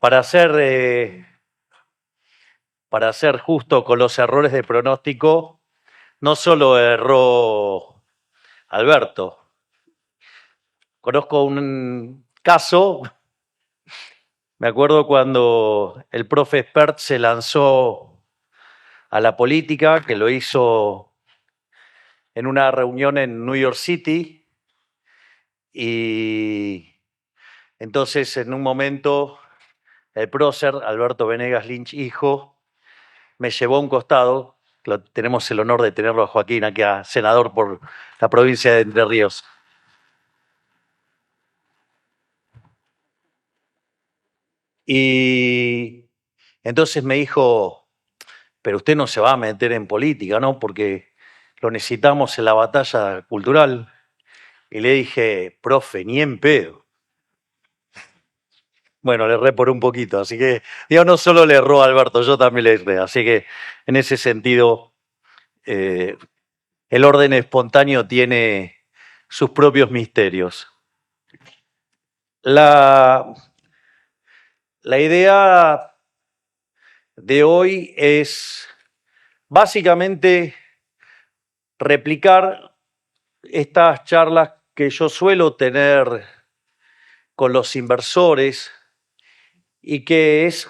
Para ser, para ser justo con los errores de pronóstico, no solo erró Alberto. Conozco un caso, me acuerdo cuando el profe Spert se lanzó a la política, que lo hizo en una reunión en New York City, y entonces en un momento el prócer, Alberto Venegas Lynch, hijo, me llevó a un costado. Tenemos el honor de tenerlo a Joaquín aquí, a senador por la provincia de Entre Ríos. Y entonces me dijo, pero usted no se va a meter en política, ¿no? Porque lo necesitamos en la batalla cultural. Y le dije, profe, ni en pedo. Bueno, le erré por un poquito, así que, digo, no solo le erró a Alberto, yo también le erré. Así que, en ese sentido, el orden espontáneo tiene sus propios misterios. La, la idea de hoy es básicamente replicar estas charlas que yo suelo tener con los inversores y que es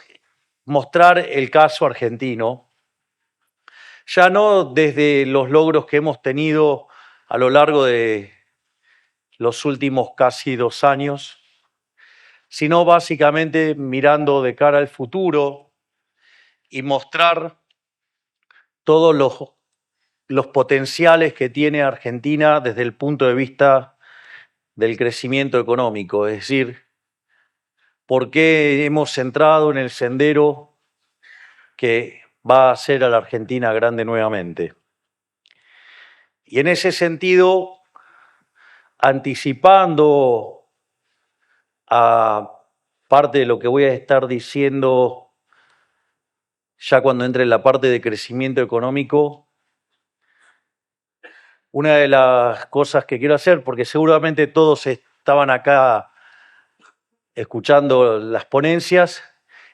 mostrar el caso argentino, ya no desde los logros que hemos tenido a lo largo de los últimos casi 2 años, sino básicamente mirando de cara al futuro y mostrar todos los potenciales que tiene Argentina desde el punto de vista del crecimiento económico, es decir, por qué hemos entrado en el sendero que va a hacer a la Argentina grande nuevamente. Y en ese sentido, anticipando a parte de lo que voy a estar diciendo ya cuando entre en la parte de crecimiento económico, una de las cosas que quiero hacer, porque seguramente todos estaban acá escuchando las ponencias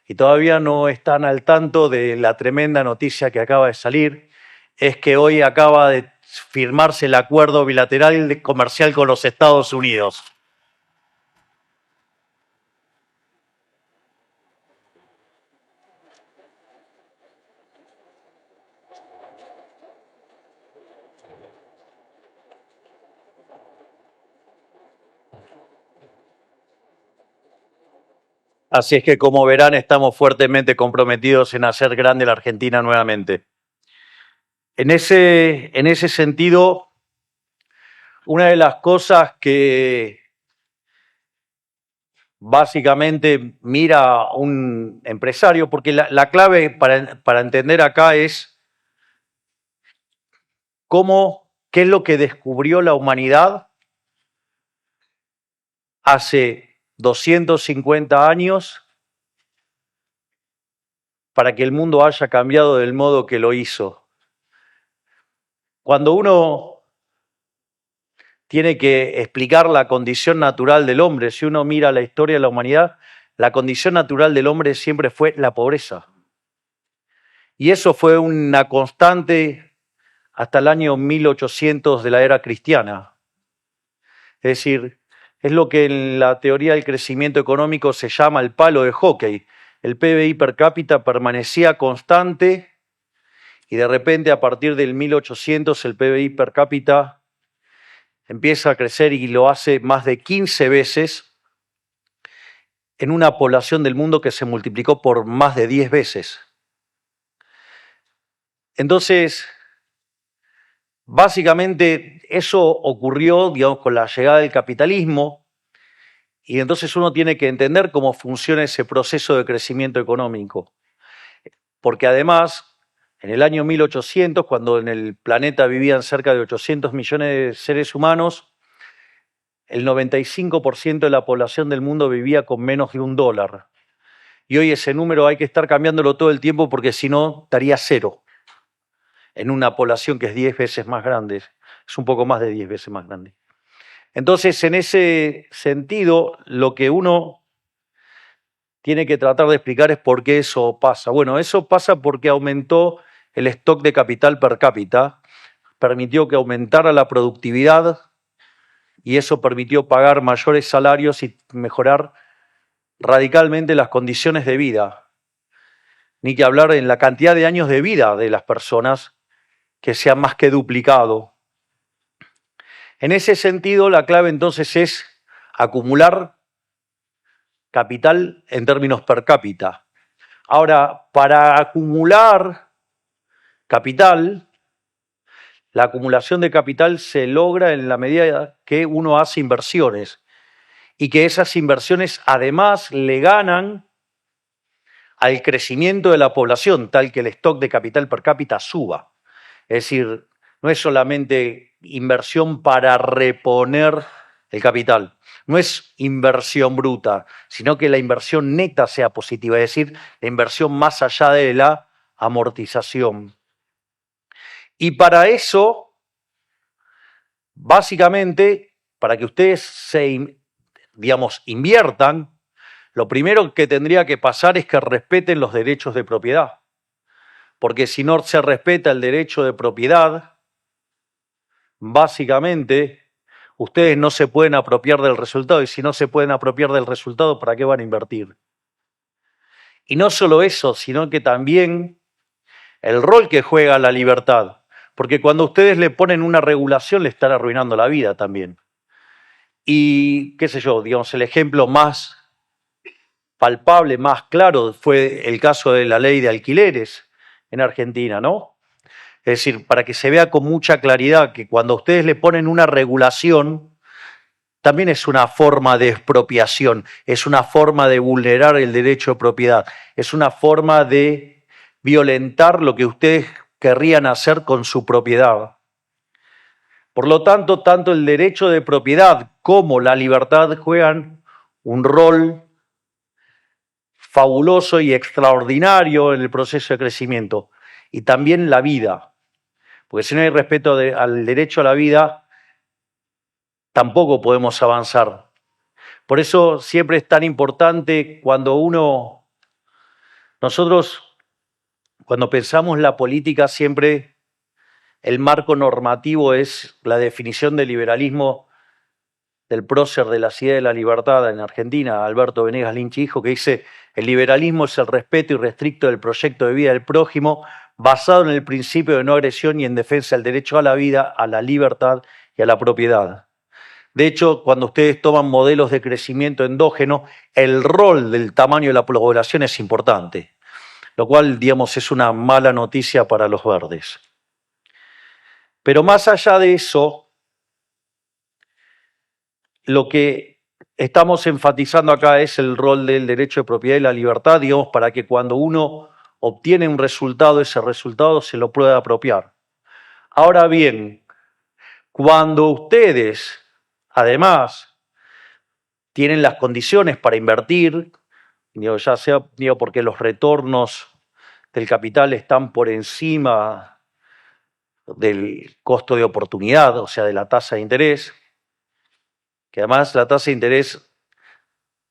y todavía no están al tanto de la tremenda noticia que acaba de salir, es que hoy acaba de firmarse el acuerdo bilateral comercial con los Estados Unidos. Así es que, como verán, estamos fuertemente comprometidos en hacer grande la Argentina nuevamente. En ese sentido, una de las cosas que básicamente mira un empresario, porque la clave para entender acá es qué es lo que descubrió la humanidad hace 250 años para que el mundo haya cambiado del modo que lo hizo. Cuando uno tiene que explicar la condición natural del hombre, si uno mira la historia de la humanidad, la condición natural del hombre siempre fue la pobreza. Y eso fue una constante hasta el año 1800 de la era cristiana. Es decir, es lo que en la teoría del crecimiento económico se llama el palo de hockey. El PBI per cápita permanecía constante y de repente a partir del 1800 el PBI per cápita empieza a crecer y lo hace más de 15 veces en una población del mundo que se multiplicó por más de 10 veces. Entonces, básicamente eso ocurrió, digamos, con la llegada del capitalismo, y entonces uno tiene que entender cómo funciona ese proceso de crecimiento económico. Porque además, en el año 1800, cuando en el planeta vivían cerca de 800 millones de seres humanos, el 95% de la población del mundo vivía con menos de $1. Y hoy ese número hay que estar cambiándolo todo el tiempo porque si no, estaría cero en una población que es 10 veces más grande, es un poco más de 10 veces más grande. Entonces, en ese sentido, lo que uno tiene que tratar de explicar es por qué eso pasa. Bueno, eso pasa porque aumentó el stock de capital per cápita, permitió que aumentara la productividad y eso permitió pagar mayores salarios y mejorar radicalmente las condiciones de vida. Ni que hablar en la cantidad de años de vida de las personas, que se ha más que duplicado. En ese sentido, la clave entonces es acumular capital en términos per cápita. Ahora, para acumular capital, la acumulación de capital se logra en la medida que uno hace inversiones y que esas inversiones además le ganan al crecimiento de la población, tal que el stock de capital per cápita suba. Es decir, no es solamente inversión para reponer el capital, no es inversión bruta, sino que la inversión neta sea positiva, es decir, la inversión más allá de la amortización. Y para eso, básicamente, para que ustedes inviertan, lo primero que tendría que pasar es que respeten los derechos de propiedad. Porque si no se respeta el derecho de propiedad, básicamente ustedes no se pueden apropiar del resultado. Y si no se pueden apropiar del resultado, ¿para qué van a invertir? Y no solo eso, sino que también el rol que juega la libertad. Porque cuando ustedes le ponen una regulación, le están arruinando la vida también. Y, qué sé yo, digamos, el ejemplo más palpable, más claro, fue el caso de la ley de alquileres en Argentina, ¿no? Es decir, para que se vea con mucha claridad que cuando ustedes le ponen una regulación, también es una forma de expropiación, es una forma de vulnerar el derecho de propiedad, es una forma de violentar lo que ustedes querrían hacer con su propiedad. Por lo tanto, tanto el derecho de propiedad como la libertad juegan un rol fabuloso y extraordinario en el proceso de crecimiento. Y también la vida. Porque si no hay respeto al derecho a la vida, tampoco podemos avanzar. Por eso siempre es tan importante nosotros, cuando pensamos la política, siempre el marco normativo es la definición del liberalismo del prócer de la Ciudad de la Libertad en Argentina, Alberto Venegas Lynch hijo, que dice: el liberalismo es el respeto irrestricto del proyecto de vida del prójimo, basado en el principio de no agresión y en defensa del derecho a la vida, a la libertad y a la propiedad. De hecho, cuando ustedes toman modelos de crecimiento endógeno, el rol del tamaño de la población es importante, lo cual, digamos, es una mala noticia para los verdes. Pero más allá de eso, lo que estamos enfatizando acá es el rol del derecho de propiedad y la libertad, digamos, para que cuando uno obtiene un resultado, ese resultado se lo pueda apropiar. Ahora bien, cuando ustedes, además, tienen las condiciones para invertir, ya sea porque los retornos del capital están por encima del costo de oportunidad, o sea, de la tasa de interés, que además la tasa de interés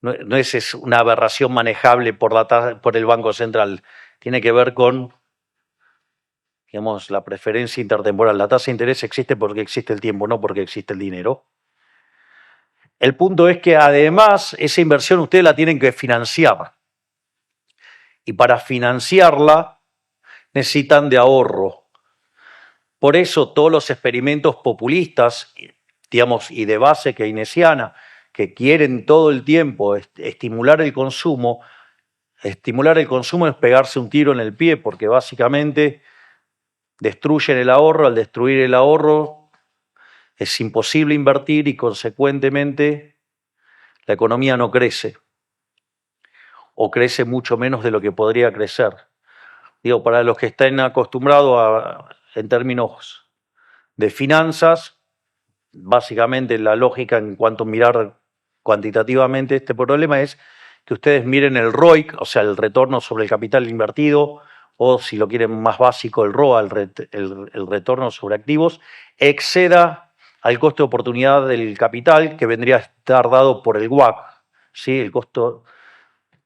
no es una aberración manejable por el Banco Central, tiene que ver con, digamos, la preferencia intertemporal. La tasa de interés existe porque existe el tiempo, no porque existe el dinero. El punto es que además esa inversión ustedes la tienen que financiar. Y para financiarla necesitan de ahorro. Por eso todos los experimentos populistas, digamos, y de base keynesiana, que quieren todo el tiempo estimular el consumo es pegarse un tiro en el pie, porque básicamente destruyen el ahorro. Al destruir el ahorro es imposible invertir y consecuentemente la economía no crece, o crece mucho menos de lo que podría crecer. Digo, para los que estén acostumbrados en términos de finanzas, básicamente la lógica en cuanto a mirar cuantitativamente este problema es que ustedes miren el ROIC, o sea, el retorno sobre el capital invertido, o si lo quieren más básico, el ROA, el retorno sobre activos, exceda al costo de oportunidad del capital, que vendría a estar dado por el WACC, ¿sí? El costo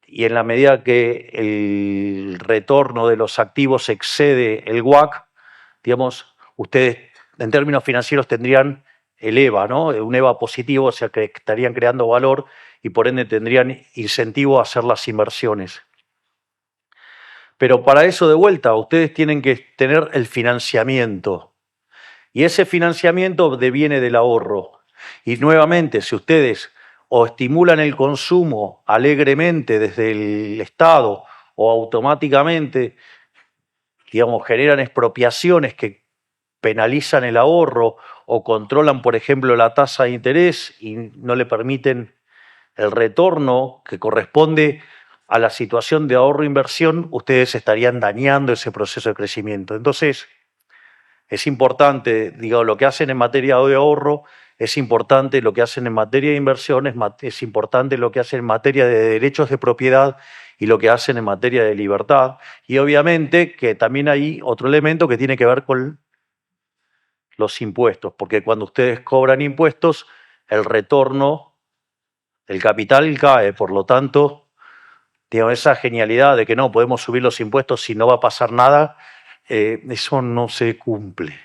y en la medida que el retorno de los activos excede el WACC, digamos, ustedes en términos financieros tendrían el EVA, ¿no? Un EVA positivo, o sea que estarían creando valor y por ende tendrían incentivo a hacer las inversiones. Pero para eso de vuelta, ustedes tienen que tener el financiamiento. Y ese financiamiento deviene del ahorro. Y nuevamente, si ustedes o estimulan el consumo alegremente desde el Estado o automáticamente, digamos, generan expropiaciones que penalizan el ahorro o controlan, por ejemplo, la tasa de interés y no le permiten el retorno que corresponde a la situación de ahorro-inversión, ustedes estarían dañando ese proceso de crecimiento. Entonces, es importante, digo, lo que hacen en materia de ahorro, es importante lo que hacen en materia de inversión, es importante lo que hacen en materia de derechos de propiedad y lo que hacen en materia de libertad. Y obviamente que también hay otro elemento que tiene que ver con los impuestos, porque cuando ustedes cobran impuestos, el retorno del capital cae, por lo tanto, digamos, esa genialidad de que no podemos subir los impuestos y no va a pasar nada, eso no se cumple.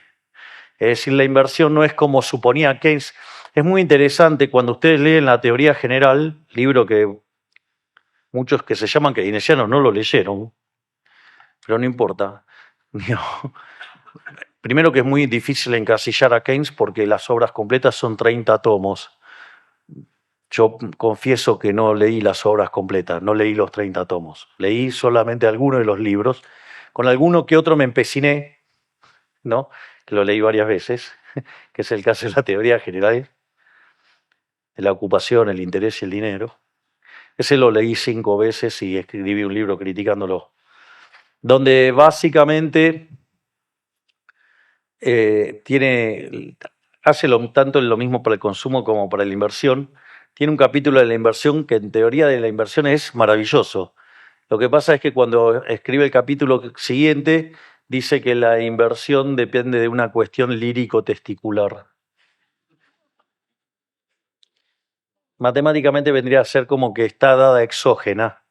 Es decir, la inversión no es como suponía Keynes. Es muy interesante cuando ustedes leen la teoría general, libro que muchos que se llaman keynesianos no lo leyeron, pero no importa. Primero que es muy difícil encasillar a Keynes porque las obras completas son 30 tomos. Yo confieso que no leí las obras completas, no leí los 30 tomos. Leí solamente algunos de los libros. Con alguno que otro me empeciné, ¿no? Que lo leí varias veces, que es el caso de la teoría general de la ocupación, el interés y el dinero. Ese lo leí 5 veces y escribí un libro criticándolo, donde básicamente hace tanto lo mismo para el consumo como para la inversión. Tiene un capítulo de la inversión que en teoría de la inversión es maravilloso. Lo que pasa es que cuando escribe el capítulo siguiente, dice que la inversión depende de una cuestión lírico-testicular. Matemáticamente vendría a ser como que está dada exógena.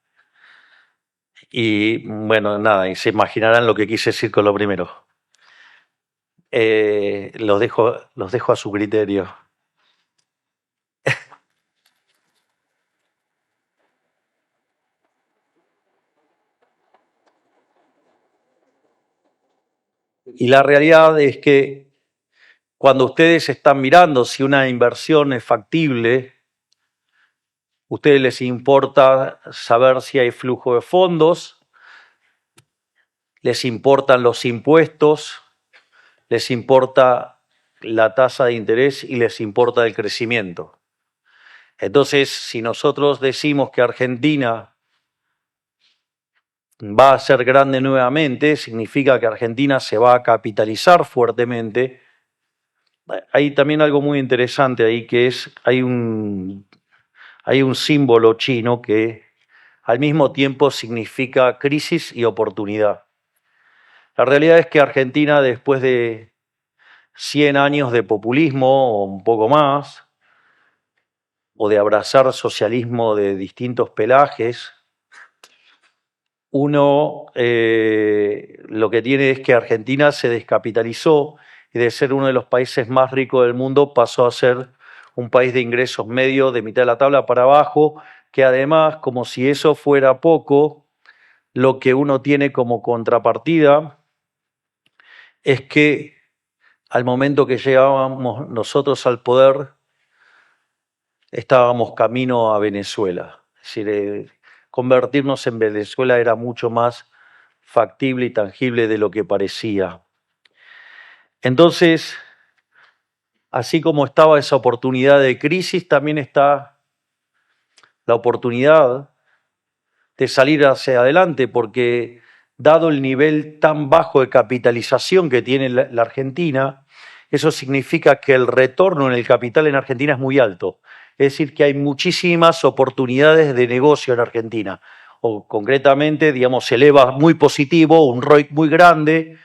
Y bueno, nada, y se imaginarán lo que quise decir con lo primero. Los dejo a su criterio. Y la realidad es que cuando ustedes están mirando si una inversión es factible, a ustedes les importa saber si hay flujo de fondos, les importan los impuestos, les importa la tasa de interés y les importa el crecimiento. Entonces, si nosotros decimos que Argentina va a ser grande nuevamente, significa que Argentina se va a capitalizar fuertemente. Hay también algo muy interesante ahí, que es, hay un símbolo chino que al mismo tiempo significa crisis y oportunidad. La realidad es que Argentina, después de 100 años de populismo o un poco más, o de abrazar socialismo de distintos pelajes, uno lo que tiene es que Argentina se descapitalizó y de ser uno de los países más ricos del mundo pasó a ser un país de ingresos medios de mitad de la tabla para abajo, que además, como si eso fuera poco, lo que uno tiene como contrapartida es que al momento que llegábamos nosotros al poder, estábamos camino a Venezuela. Es decir, convertirnos en Venezuela era mucho más factible y tangible de lo que parecía. Entonces, así como estaba esa oportunidad de crisis, también está la oportunidad de salir hacia adelante, porque dado el nivel tan bajo de capitalización que tiene la Argentina, eso significa que el retorno en el capital en Argentina es muy alto. Es decir, que hay muchísimas oportunidades de negocio en Argentina. O concretamente, digamos, se eleva muy positivo, un ROIC muy grande,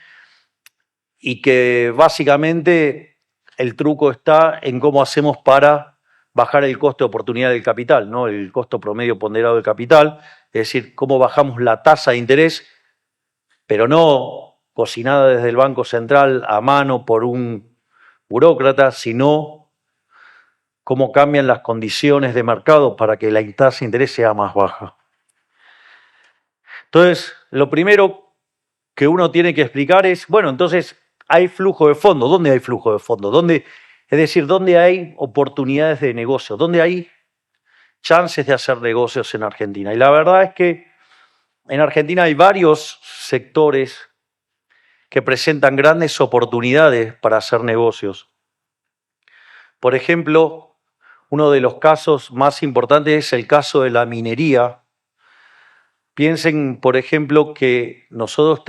y que básicamente el truco está en cómo hacemos para bajar el costo de oportunidad del capital, ¿no? El costo promedio ponderado del capital. es decir, cómo bajamos la tasa de interés, pero no cocinada desde el Banco Central a mano por un burócrata, sino cómo cambian las condiciones de mercado para que la tasa de interés sea más baja. Entonces, lo primero que uno tiene que explicar es, bueno, entonces hay flujo de fondo. ¿Dónde hay flujo de fondo? Es decir, ¿dónde hay oportunidades de negocio? ¿Dónde hay chances de hacer negocios en Argentina? Y la verdad es que en Argentina hay varios sectores que presentan grandes oportunidades para hacer negocios. Por ejemplo, uno de los casos más importantes es el caso de la minería. Piensen, por ejemplo, que nosotros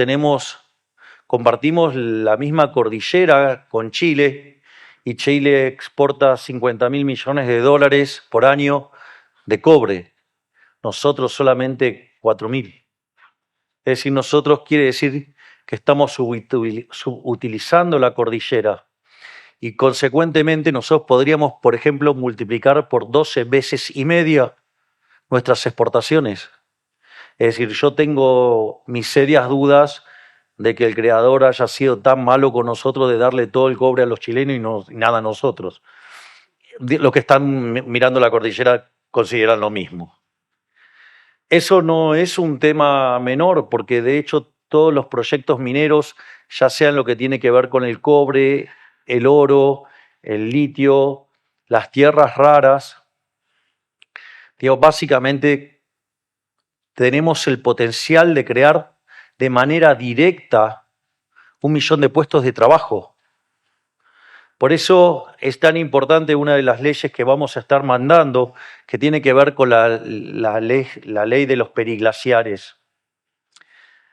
compartimos la misma cordillera con Chile y Chile exporta 50.000 millones de dólares por año de cobre. Nosotros solamente 4.000. Es decir, nosotros quiere decir que estamos subutilizando la cordillera y consecuentemente nosotros podríamos, por ejemplo, multiplicar por 12 veces y media nuestras exportaciones. Es decir, yo tengo mis serias dudas de que el creador haya sido tan malo con nosotros de darle todo el cobre a los chilenos y nada a nosotros. Los que están mirando la cordillera consideran lo mismo. Eso no es un tema menor, porque de hecho todos los proyectos mineros, ya sean lo que tiene que ver con el cobre, el oro, el litio, las tierras raras, básicamente tenemos el potencial de crear de manera directa 1 millón de puestos de trabajo. Por eso es tan importante una de las leyes que vamos a estar mandando, que tiene que ver con la ley de los periglaciares.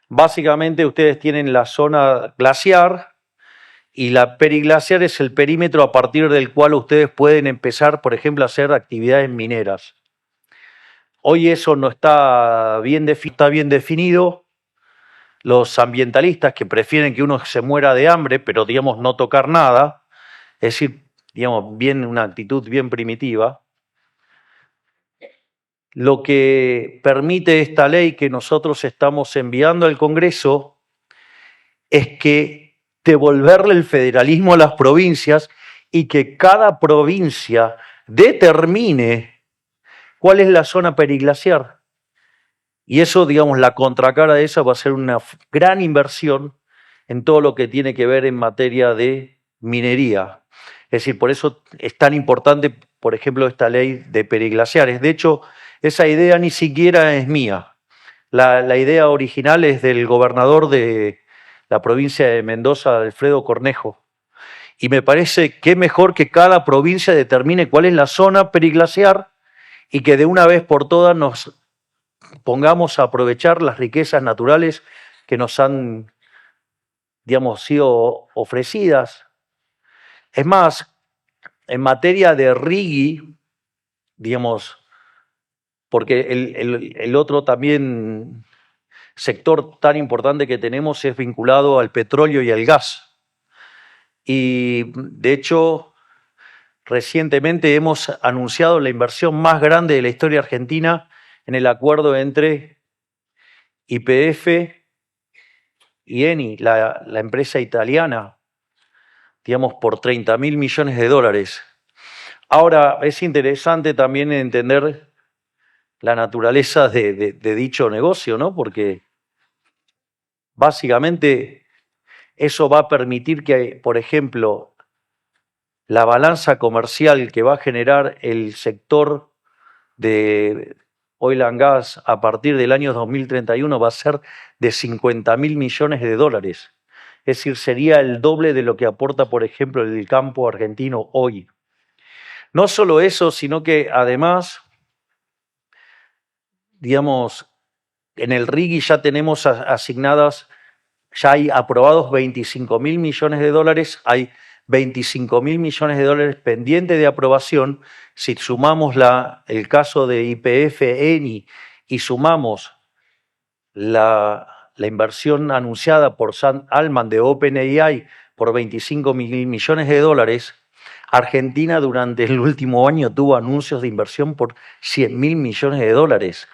Básicamente ustedes tienen la zona glaciar y la periglaciar es el perímetro a partir del cual ustedes pueden empezar, por ejemplo, a hacer actividades mineras. Hoy eso no está bien definido. Los ambientalistas que prefieren que uno se muera de hambre, pero digamos no tocar nada, es decir, digamos, una actitud bien primitiva. Lo que permite esta ley que nosotros estamos enviando al Congreso es que devolverle el federalismo a las provincias y que cada provincia determine cuál es la zona periglaciar. Y eso, digamos, la contracara de esa va a ser una gran inversión en todo lo que tiene que ver en materia de minería. Es decir, por eso es tan importante, por ejemplo, esta ley de periglaciares. De hecho, esa idea ni siquiera es mía. La idea original es del gobernador de la provincia de Mendoza, Alfredo Cornejo. Y me parece que es mejor que cada provincia determine cuál es la zona periglaciar y que de una vez por todas nos pongamos a aprovechar las riquezas naturales que nos han, digamos, sido ofrecidas. Es más, en materia de RIGI, digamos, porque el otro también sector tan importante que tenemos es vinculado al petróleo y al gas. Y de hecho, recientemente hemos anunciado la inversión más grande de la historia argentina en el acuerdo entre YPF y Eni, la empresa italiana, digamos, por 30.000 millones de dólares. Ahora, es interesante también entender la naturaleza de dicho negocio, ¿no? Porque básicamente eso va a permitir que, por ejemplo, la balanza comercial que va a generar el sector de oil and gas a partir del año 2031 va a ser de 50.000 millones de dólares. Es decir, sería el doble de lo que aporta, por ejemplo, el campo argentino hoy. No solo eso, sino que además, digamos, en el RIGI ya tenemos asignadas, ya hay aprobados 25.000 millones de dólares, hay 25.000 millones de dólares pendientes de aprobación. Si sumamos el caso de YPF, Eni, y sumamos la inversión anunciada por Sam Altman de OpenAI por 25.000 millones de dólares, Argentina durante el último año tuvo anuncios de inversión por 100.000 millones de dólares.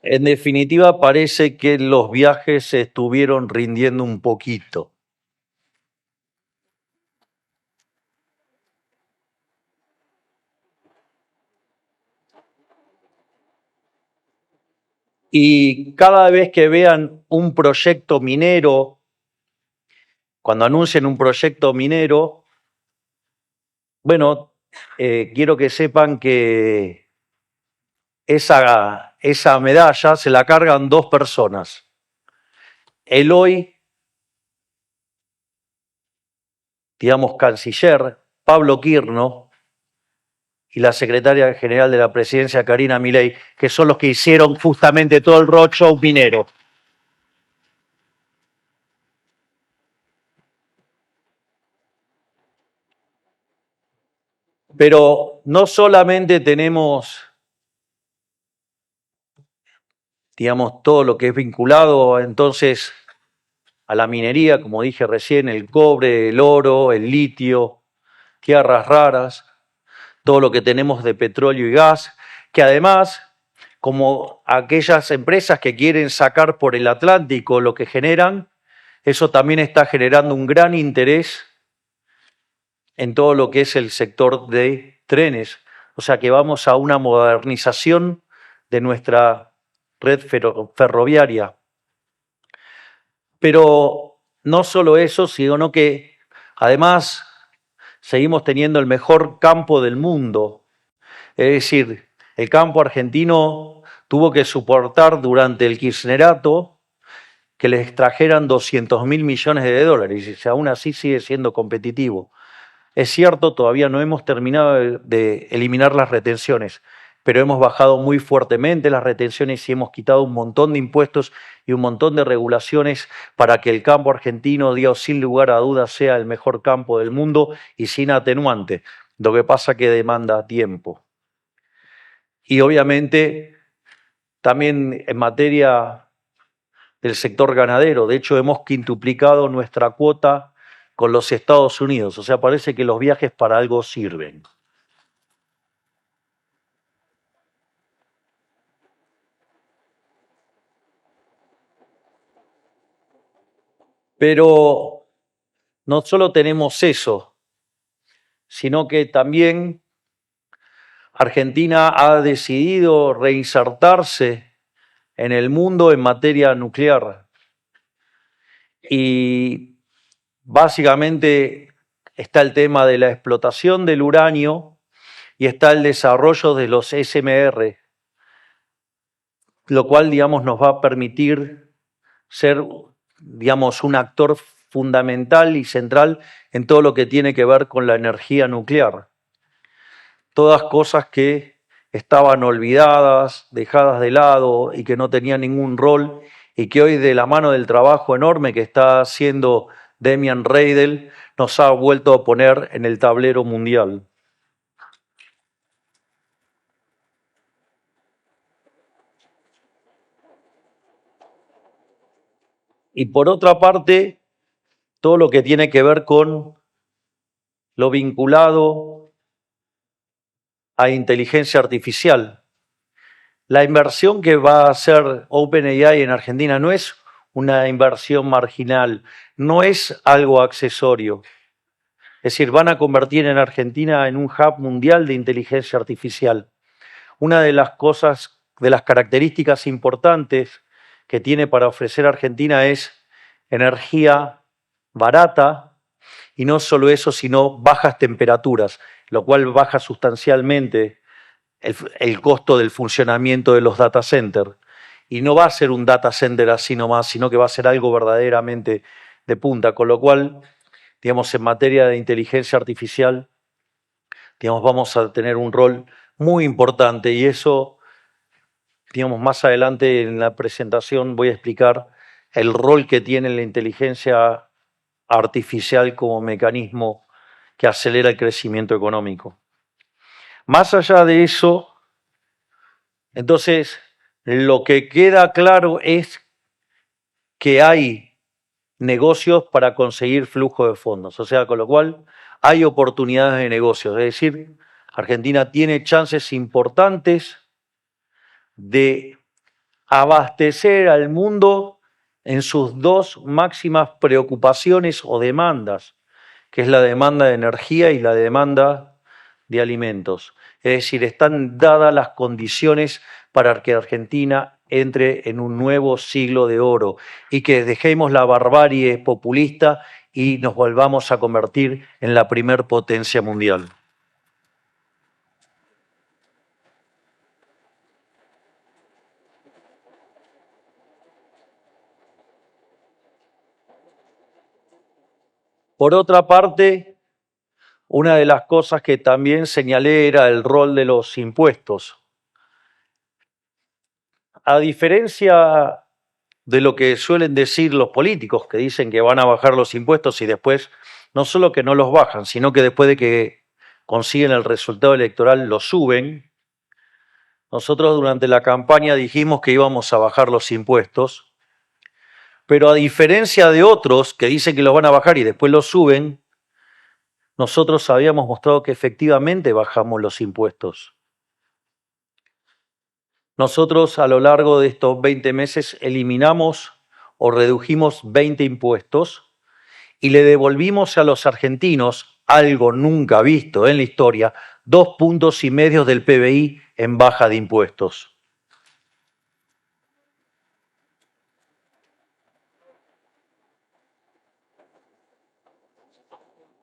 En definitiva, parece que los viajes estuvieron rindiendo un poquito. Y cada vez que vean un proyecto minero, cuando anuncien un proyecto minero, bueno, quiero que sepan que esa medalla se la cargan dos personas. El hoy, digamos, canciller Pablo Quirno y la secretaria general de la presidencia Karina Milei, que son los que hicieron justamente todo el roadshow minero. Pero no solamente tenemos, digamos, todo lo que es vinculado entonces a la minería, como dije recién, el cobre, el oro, el litio, tierras raras, todo lo que tenemos de petróleo y gas, que además, como aquellas empresas que quieren sacar por el Atlántico lo que generan, eso también está generando un gran interés en todo lo que es el sector de trenes. O sea que vamos a una modernización de nuestra red ferroviaria. Pero no solo eso, sino que además seguimos teniendo el mejor campo del mundo. Es decir, el campo argentino tuvo que soportar durante el kirchnerato que le extrajeran 200.000 millones de dólares y aún así sigue siendo competitivo. Es cierto, todavía no hemos terminado de eliminar las retenciones, pero hemos bajado muy fuertemente las retenciones y hemos quitado un montón de impuestos y un montón de regulaciones para que el campo argentino, digo, sin lugar a dudas, sea el mejor campo del mundo y sin atenuante. Lo que pasa que demanda tiempo. Y obviamente también en materia del sector ganadero, de hecho hemos quintuplicado nuestra cuota con los Estados Unidos, o sea, parece que los viajes para algo sirven. Pero no solo tenemos eso, sino que también Argentina ha decidido reinsertarse en el mundo en materia nuclear. Y básicamente está el tema de la explotación del uranio y está el desarrollo de los SMR, lo cual, digamos, nos va a permitir ser, digamos, un actor fundamental y central en todo lo que tiene que ver con la energía nuclear. Todas cosas que estaban olvidadas, dejadas de lado y que no tenían ningún rol y que hoy de la mano del trabajo enorme que está haciendo Demian Reidel nos ha vuelto a poner en el tablero mundial. Y por otra parte, todo lo que tiene que ver con lo vinculado a inteligencia artificial. La inversión que va a hacer OpenAI en Argentina no es una inversión marginal, no es algo accesorio. Es decir, van a convertir en Argentina en un hub mundial de inteligencia artificial. Una de las cosas, de las características importantes que tiene para ofrecer Argentina es energía barata y no solo eso, sino bajas temperaturas, lo cual baja sustancialmente el costo del funcionamiento de los data centers. Y no va a ser un data center así nomás, sino que va a ser algo verdaderamente de punta, con lo cual, digamos, en materia de inteligencia artificial, digamos, vamos a tener un rol muy importante y eso, digamos, más adelante en la presentación voy a explicar el rol que tiene la inteligencia artificial como mecanismo que acelera el crecimiento económico. Más allá de eso, entonces, lo que queda claro es que hay negocios para conseguir flujo de fondos, o sea, con lo cual hay oportunidades de negocios, es decir, Argentina tiene chances importantes de abastecer al mundo en sus dos máximas preocupaciones o demandas, que es la demanda de energía y la demanda de alimentos. Es decir, están dadas las condiciones para que Argentina entre en un nuevo siglo de oro y que dejemos la barbarie populista y nos volvamos a convertir en la primer potencia mundial. Por otra parte, una de las cosas que también señalé era el rol de los impuestos. A diferencia de lo que suelen decir los políticos, que dicen que van a bajar los impuestos y después no solo que no los bajan, sino que después de que consiguen el resultado electoral los suben, nosotros durante la campaña dijimos que íbamos a bajar los impuestos, pero a diferencia de otros que dicen que los van a bajar y después los suben, nosotros habíamos mostrado que efectivamente bajamos los impuestos. Nosotros a lo largo de estos 20 meses eliminamos o redujimos 20 impuestos y le devolvimos a los argentinos, algo nunca visto en la historia, 2,5 puntos del PBI en baja de impuestos.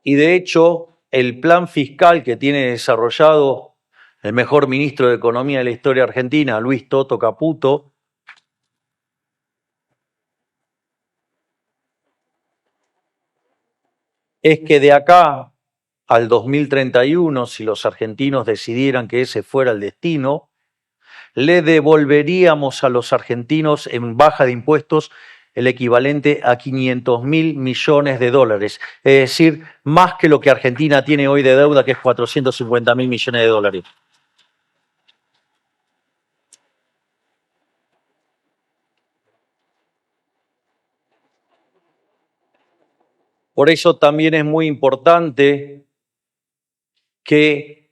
Y de hecho, el plan fiscal que tiene desarrollado el mejor ministro de Economía de la historia argentina, Luis Toto Caputo, es que de acá al 2031, si los argentinos decidieran que ese fuera el destino, le devolveríamos a los argentinos en baja de impuestos el equivalente a 500.000 millones de dólares, es decir, más que lo que Argentina tiene hoy de deuda, que es 450.000 millones de dólares. Por eso también es muy importante que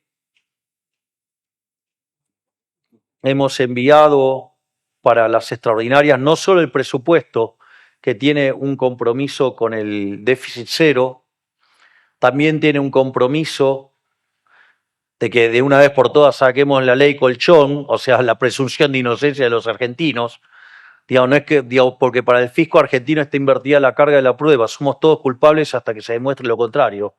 hemos enviado para las extraordinarias no solo el presupuesto, que tiene un compromiso con el déficit cero, también tiene un compromiso de que de una vez por todas saquemos la ley colchón, o sea, la presunción de inocencia de los argentinos. No es que, porque para el fisco argentino está invertida la carga de la prueba, somos todos culpables hasta que se demuestre lo contrario.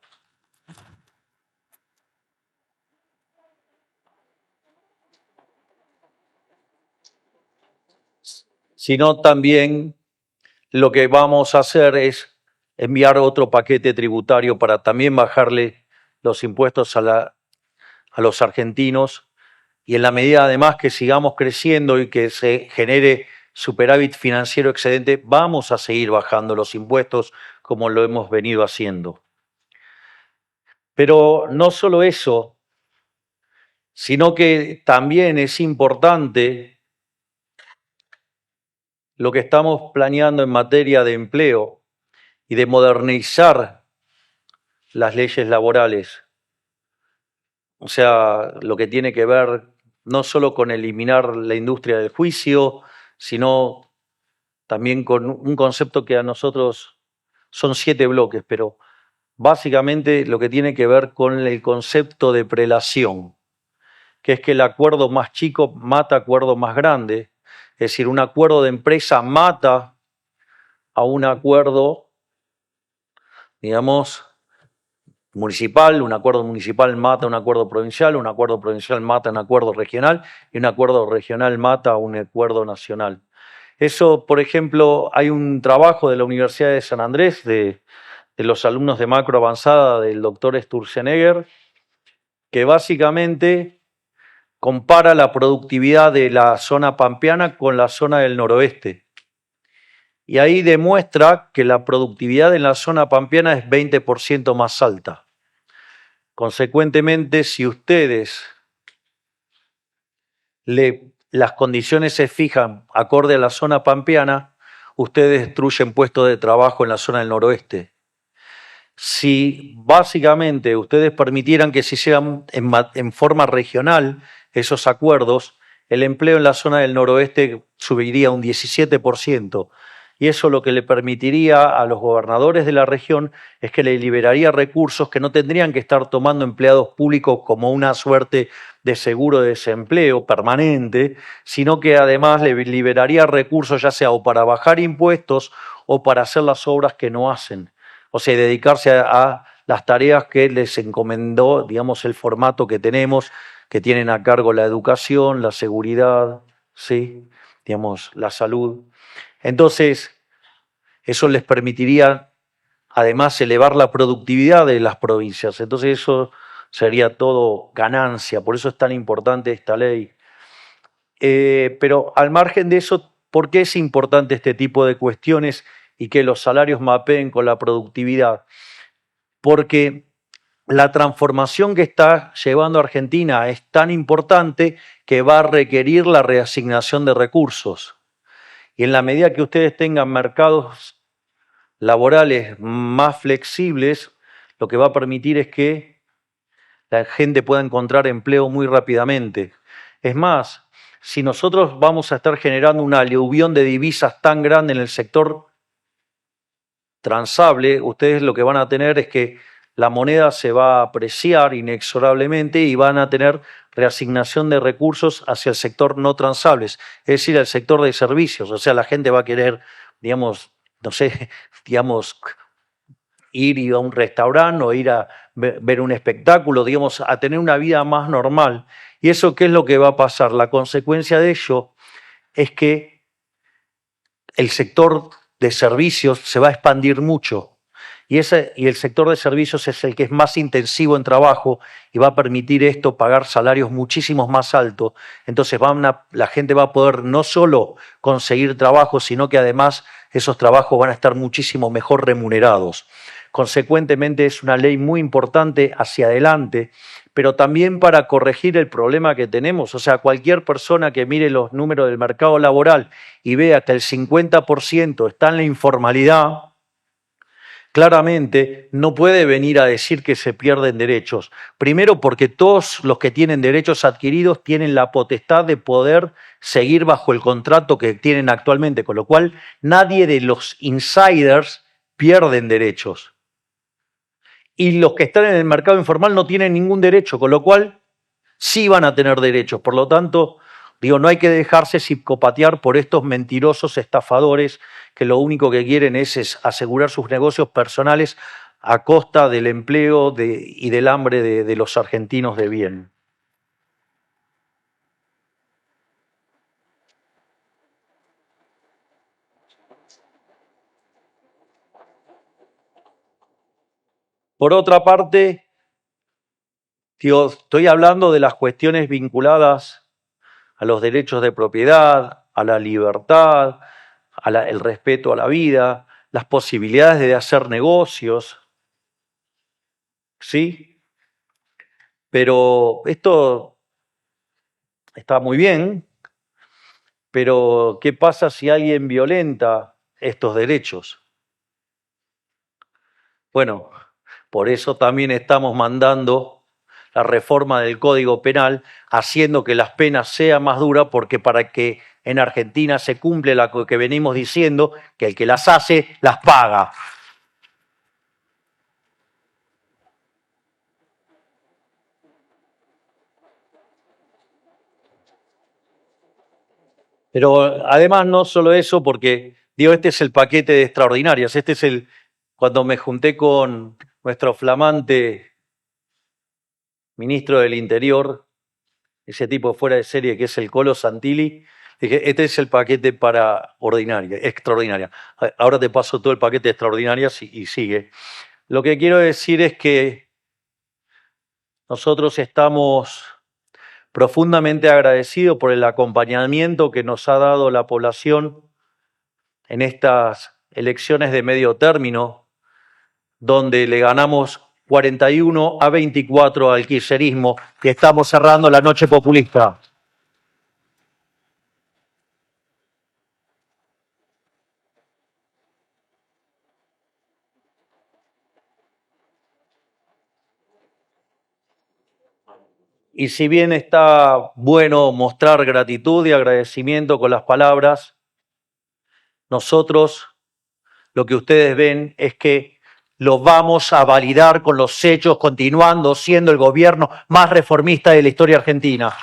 Sino también lo que vamos a hacer es enviar otro paquete tributario para también bajarle los impuestos a los argentinos, y en la medida además que sigamos creciendo y que se genere superávit financiero excedente, vamos a seguir bajando los impuestos como lo hemos venido haciendo. Pero no solo eso, sino que también es importante lo que estamos planeando en materia de empleo y de modernizar las leyes laborales. O sea, lo que tiene que ver no solo con eliminar la industria del juicio, sino también con un concepto que a nosotros son 7 bloques, pero básicamente lo que tiene que ver con el concepto de prelación, que es que el acuerdo más chico mata acuerdo más grande, es decir, un acuerdo de empresa mata a un acuerdo, digamos, municipal, un acuerdo municipal mata a un acuerdo provincial, un acuerdo provincial mata a un acuerdo regional y un acuerdo regional mata a un acuerdo nacional. Eso, por ejemplo, hay un trabajo de la Universidad de San Andrés, de los alumnos de macro avanzada del doctor Sturzenegger, que básicamente compara la productividad de la zona pampeana con la zona del noroeste. Y ahí demuestra que la productividad en la zona pampeana es 20% más alta. Consecuentemente, si ustedes las condiciones se fijan acorde a la zona pampeana, ustedes destruyen puestos de trabajo en la zona del noroeste. Si básicamente ustedes permitieran que se hicieran en forma regional esos acuerdos, el empleo en la zona del noroeste subiría un 17%. Y eso lo que le permitiría a los gobernadores de la región es que le liberaría recursos que no tendrían que estar tomando empleados públicos como una suerte de seguro de desempleo permanente, sino que además le liberaría recursos ya sea o para bajar impuestos o para hacer las obras que no hacen. O sea, dedicarse a las tareas que les encomendó, digamos, el formato que tenemos, que tienen a cargo la educación, la seguridad, ¿sí? Digamos, la salud. Entonces, eso les permitiría además elevar la productividad de las provincias. Entonces, eso sería todo ganancia. Por eso es tan importante esta ley. Pero al margen de eso, ¿por qué es importante este tipo de cuestiones y que los salarios mapeen con la productividad? Porque la transformación que está llevando Argentina es tan importante que va a requerir la reasignación de recursos. Y en la medida que ustedes tengan mercados laborales más flexibles, lo que va a permitir es que la gente pueda encontrar empleo muy rápidamente. Es más, si nosotros vamos a estar generando una aluvión de divisas tan grande en el sector transable, ustedes lo que van a tener es que la moneda se va a apreciar inexorablemente y van a tener reasignación de recursos hacia el sector no transables, es decir, el sector de servicios. O sea, la gente va a querer, digamos, no sé, digamos, ir a un restaurante o ir a ver un espectáculo, digamos, a tener una vida más normal. ¿Y eso qué es lo que va a pasar? La consecuencia de ello es que el sector de servicios se va a expandir mucho. Y el sector de servicios es el que es más intensivo en trabajo y va a permitir esto pagar salarios muchísimos más altos. Entonces la gente va a poder no solo conseguir trabajo, sino que además esos trabajos van a estar muchísimo mejor remunerados. Consecuentemente es una ley muy importante hacia adelante, pero también para corregir el problema que tenemos. O sea, cualquier persona que mire los números del mercado laboral y vea que el 50% está en la informalidad, claramente no puede venir a decir que se pierden derechos. Primero porque todos los que tienen derechos adquiridos tienen la potestad de poder seguir bajo el contrato que tienen actualmente, con lo cual nadie de los insiders pierden derechos. Y los que están en el mercado informal no tienen ningún derecho, con lo cual sí van a tener derechos. Por lo tanto, digo, no hay que dejarse psicopatear por estos mentirosos estafadores que lo único que quieren es asegurar sus negocios personales a costa del empleo y del hambre de los argentinos de bien. Por otra parte, digo, estoy hablando de las cuestiones vinculadas a los derechos de propiedad, a la libertad, el respeto a la vida, las posibilidades de hacer negocios, ¿sí? Pero esto está muy bien, pero ¿qué pasa si alguien violenta estos derechos? Bueno, por eso también estamos mandando la reforma del Código Penal, haciendo que las penas sean más duras, porque para que en Argentina se cumple lo que venimos diciendo, que el que las hace, las paga. Pero además no solo eso, porque digo, este es el paquete de extraordinarias, cuando me junté con nuestro flamante ministro del Interior, ese tipo fuera de serie que es el Colo Santilli, dije, este es el paquete para ordinaria, extraordinaria. Ahora te paso todo el paquete de extraordinarias y sigue. Lo que quiero decir es que nosotros estamos profundamente agradecidos por el acompañamiento que nos ha dado la población en estas elecciones de medio término, donde le ganamos 41-24 al kirchnerismo y estamos cerrando la noche populista. Y si bien está bueno mostrar gratitud y agradecimiento con las palabras, nosotros lo que ustedes ven es que lo vamos a validar con los hechos, continuando siendo el gobierno más reformista de la historia argentina.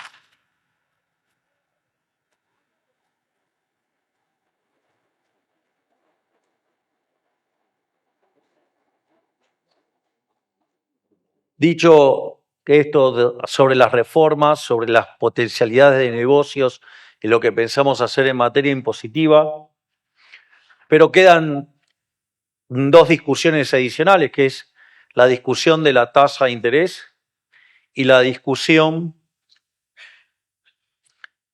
Dicho esto sobre las reformas, sobre las potencialidades de negocios y lo que pensamos hacer en materia impositiva, pero quedan dos discusiones adicionales, que es la discusión de la tasa de interés y la discusión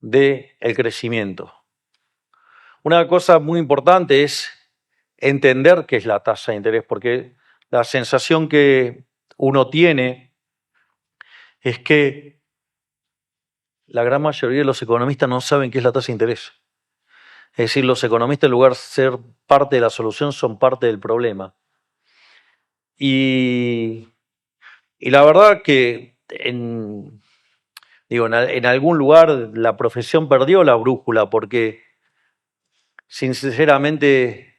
del crecimiento. Una cosa muy importante es entender qué es la tasa de interés, porque la sensación que uno tiene es que la gran mayoría de los economistas no saben qué es la tasa de interés. Es decir, los economistas, en lugar de ser parte de la solución, son parte del problema. Y la verdad que en algún lugar la profesión perdió la brújula, porque sinceramente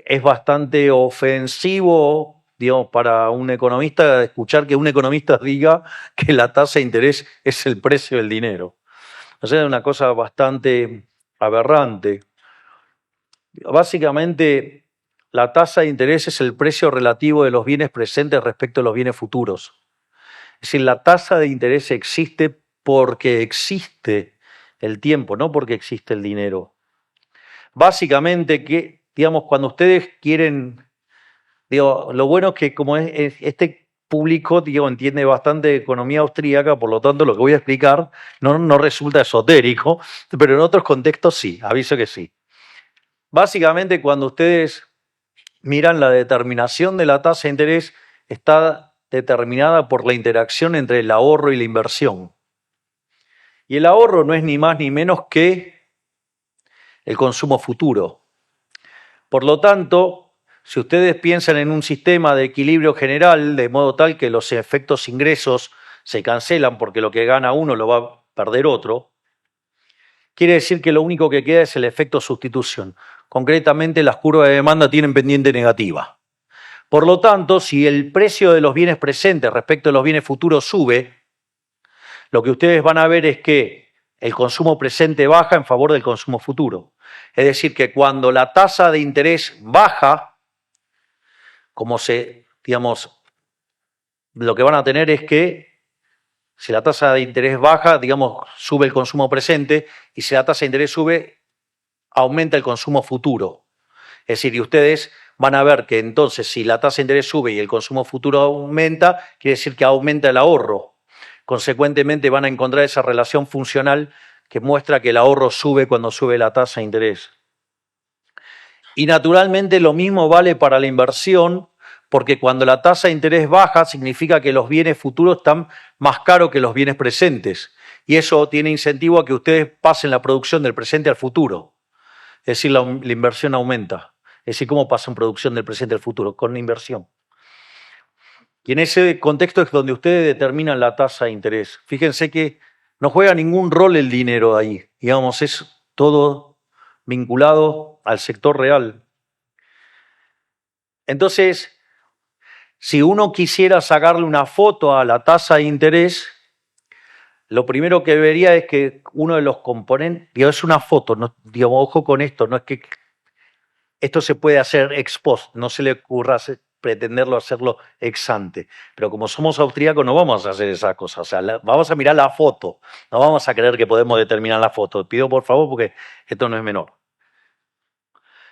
es bastante ofensivo, digamos, para un economista escuchar que un economista diga que la tasa de interés es el precio del dinero. O sea, es una cosa bastante aberrante. Básicamente, la tasa de interés es el precio relativo de los bienes presentes respecto a los bienes futuros. Es decir, la tasa de interés existe porque existe el tiempo, no porque existe el dinero. Básicamente, digamos, cuando ustedes quieren, lo bueno es que como este público, entiende bastante de economía austríaca, por lo tanto lo que voy a explicar no resulta esotérico, pero en otros contextos sí, aviso que sí. Básicamente, cuando ustedes miran la determinación de la tasa de interés, está determinada por la interacción entre el ahorro y la inversión. Y el ahorro no es ni más ni menos que el consumo futuro. Por lo tanto, si ustedes piensan en un sistema de equilibrio general, de modo tal que los efectos ingresos se cancelan porque lo que gana uno lo va a perder otro, quiere decir que lo único que queda es el efecto sustitución. Concretamente, las curvas de demanda tienen pendiente negativa. Por lo tanto, si el precio de los bienes presentes respecto a los bienes futuros sube, lo que ustedes van a ver es que el consumo presente baja en favor del consumo futuro. Es decir, que cuando la tasa de interés baja, lo que van a tener es que si la tasa de interés baja, sube el consumo presente, y si la tasa de interés sube, aumenta el consumo futuro. Es decir, y ustedes van a ver que entonces si la tasa de interés sube y el consumo futuro aumenta, quiere decir que aumenta el ahorro. Consecuentemente van a encontrar esa relación funcional que muestra que el ahorro sube cuando sube la tasa de interés. Y naturalmente lo mismo vale para la inversión, porque cuando la tasa de interés baja significa que los bienes futuros están más caros que los bienes presentes. Y eso tiene incentivo a que ustedes pasen la producción del presente al futuro. Es decir, la inversión aumenta. Es decir, ¿cómo pasan producción del presente al futuro? Con la inversión. Y en ese contexto es donde ustedes determinan la tasa de interés. Fíjense que no juega ningún rol el dinero ahí. Digamos, es todo vinculado al sector real. Entonces, si uno quisiera sacarle una foto a la tasa de interés, lo primero que vería es que uno de los componentes, es una foto, no, ojo con esto, no es que esto se puede hacer ex post, no se le ocurra pretenderlo hacerlo ex ante. Pero como somos austríacos no vamos a hacer esa cosa. O sea, vamos a mirar la foto, no vamos a creer que podemos determinar la foto. Pido por favor porque esto no es menor.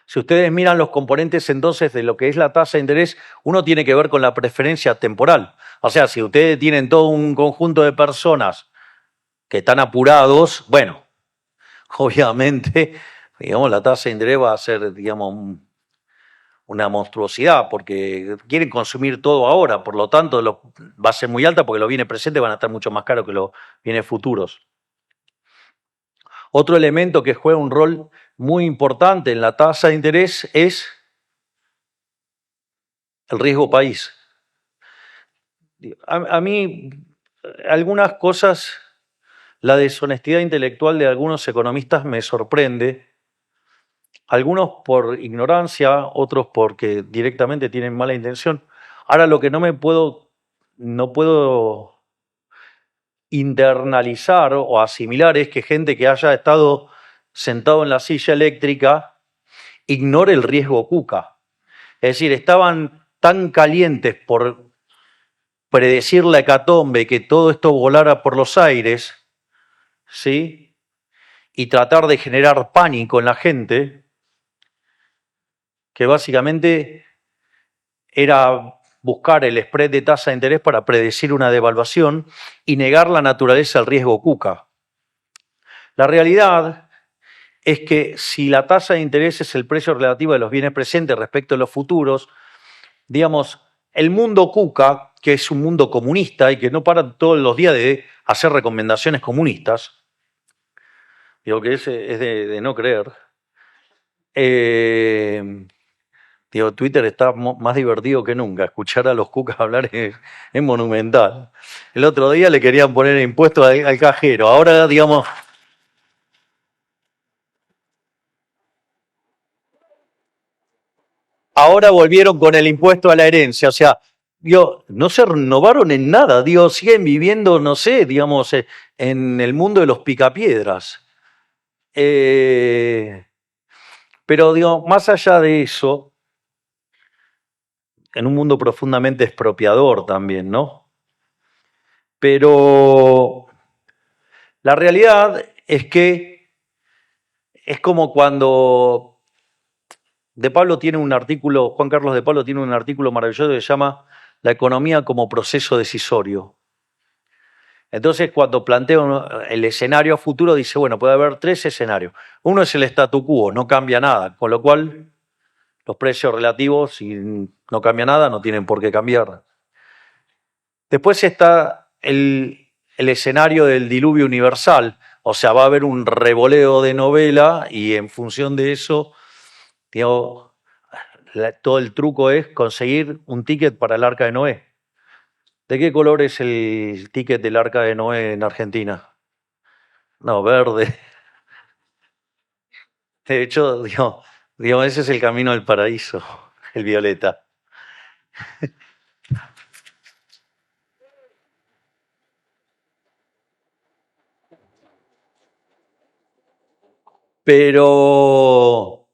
Si ustedes miran los componentes entonces de lo que es la tasa de interés, uno tiene que ver con la preferencia temporal. O sea, si ustedes tienen todo un conjunto de personas que están apurados, bueno, obviamente, la tasa de interés va a ser, una monstruosidad, porque quieren consumir todo ahora, por lo tanto va a ser muy alta porque los bienes presentes van a estar mucho más caros que los bienes futuros. Otro elemento que juega un rol muy importante en la tasa de interés es el riesgo país. A mí algunas cosas, la deshonestidad intelectual de algunos economistas me sorprende, algunos por ignorancia, otros porque directamente tienen mala intención. Ahora lo que no puedo internalizar o asimilar es que gente que haya estado sentado en la silla eléctrica ignore el riesgo Cuca. Es decir, estaban tan calientes por predecir la hecatombe, que todo esto volara por los aires, ¿sí? Y tratar de generar pánico en la gente, que básicamente era buscar el spread de tasa de interés para predecir una devaluación y negar la naturaleza del riesgo Cuca. La realidad es que si la tasa de interés es el precio relativo de los bienes presentes respecto a los futuros, digamos, el mundo Cuca, que es un mundo comunista y que no para todos los días de hacer recomendaciones comunistas, digo que es de no creer. Digo, Twitter está más divertido que nunca. Escuchar a los cucas hablar es monumental. El otro día le querían poner impuestos al cajero. Ahora, digamos, ahora volvieron con el impuesto a la herencia. O sea, digo, no se renovaron en nada. Digo, siguen viviendo, no sé, digamos, en el mundo de los picapiedras. Pero, digo, más allá de eso, en un mundo profundamente expropiador también, ¿no? Pero la realidad es que es como cuando De Pablo tiene un artículo, Juan Carlos De Pablo tiene un artículo maravilloso que se llama La economía como proceso decisorio. Entonces, cuando plantea el escenario a futuro, dice, bueno, puede haber tres escenarios. Uno es el statu quo, no cambia nada, con lo cual los precios relativos, si no cambia nada, no tienen por qué cambiar. Después está el escenario del diluvio universal, o sea, va a haber un revoleo de novela y en función de eso, digamos, todo el truco es conseguir un ticket para el Arca de Noé. ¿De qué color es el ticket del Arca de Noé en Argentina? No, verde. De hecho, digamos, ese es el camino al paraíso, el violeta. Pero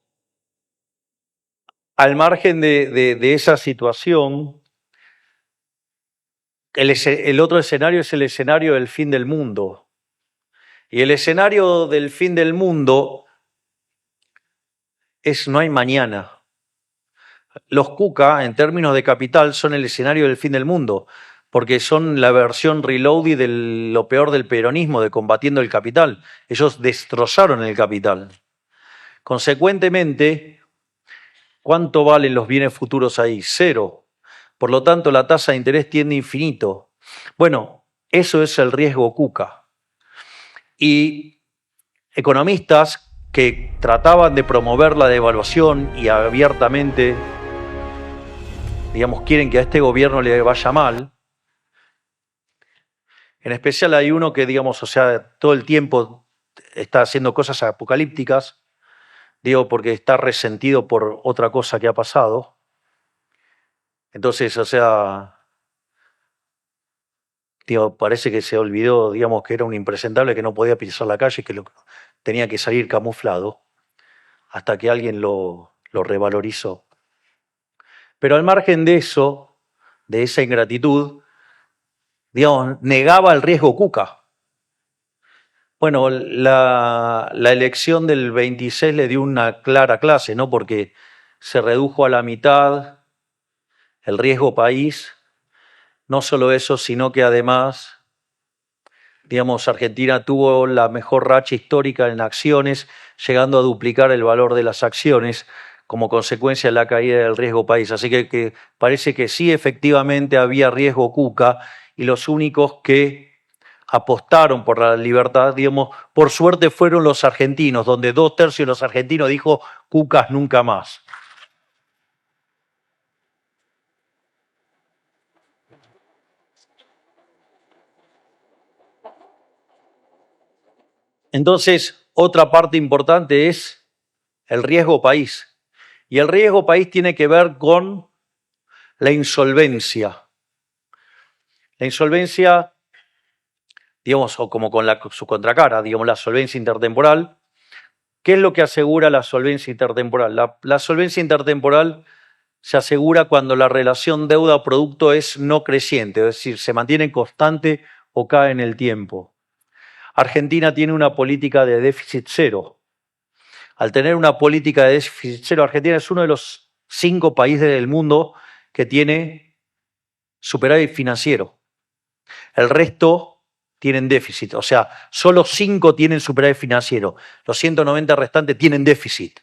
al margen de esa situación, el otro escenario es el escenario del fin del mundo. Y el escenario del fin del mundo es no hay mañana. Los Kuka, en términos de capital, son el escenario del fin del mundo, porque son la versión reloaded de lo peor del peronismo, de combatiendo el capital. Ellos destrozaron el capital. Consecuentemente, ¿cuánto valen los bienes futuros ahí? Cero. Por lo tanto, la tasa de interés tiende a infinito. Bueno, eso es el riesgo Kuka. Y economistas que trataban de promover la devaluación y abiertamente, digamos, quieren que a este gobierno le vaya mal. En especial hay uno que, digamos, o sea, todo el tiempo está haciendo cosas apocalípticas, digo, porque está resentido por otra cosa que ha pasado. Entonces, o sea, digo, parece que se olvidó, digamos, que era un impresentable que no podía pisar la calle, que tenía que salir camuflado, hasta que alguien lo revalorizó. Pero al margen de eso, de esa ingratitud, digamos, negaba el riesgo Cuca. Bueno, la elección del 26 le dio una clara clase, ¿no? Porque se redujo a la mitad el riesgo país. No solo eso, sino que además, digamos, Argentina tuvo la mejor racha histórica en acciones, llegando a duplicar el valor de las acciones como consecuencia de la caída del riesgo país. Así que parece que sí, efectivamente había riesgo Cuca, y los únicos que apostaron por la libertad, digamos, por suerte fueron los argentinos, donde 2/3 de los argentinos dijo Cucas nunca más. Entonces, otra parte importante es el riesgo país. Y el riesgo país tiene que ver con la insolvencia. La insolvencia, digamos, o como con su contracara, digamos, la solvencia intertemporal. ¿Qué es lo que asegura la solvencia intertemporal? La solvencia intertemporal se asegura cuando la relación deuda-producto es no creciente, es decir, se mantiene constante o cae en el tiempo. Argentina tiene una política de déficit cero. Al tener una política de déficit cero, Argentina es uno de los 5 países del mundo que tiene superávit financiero. El resto tienen déficit, o sea, solo 5 tienen superávit financiero, los 190 restantes tienen déficit.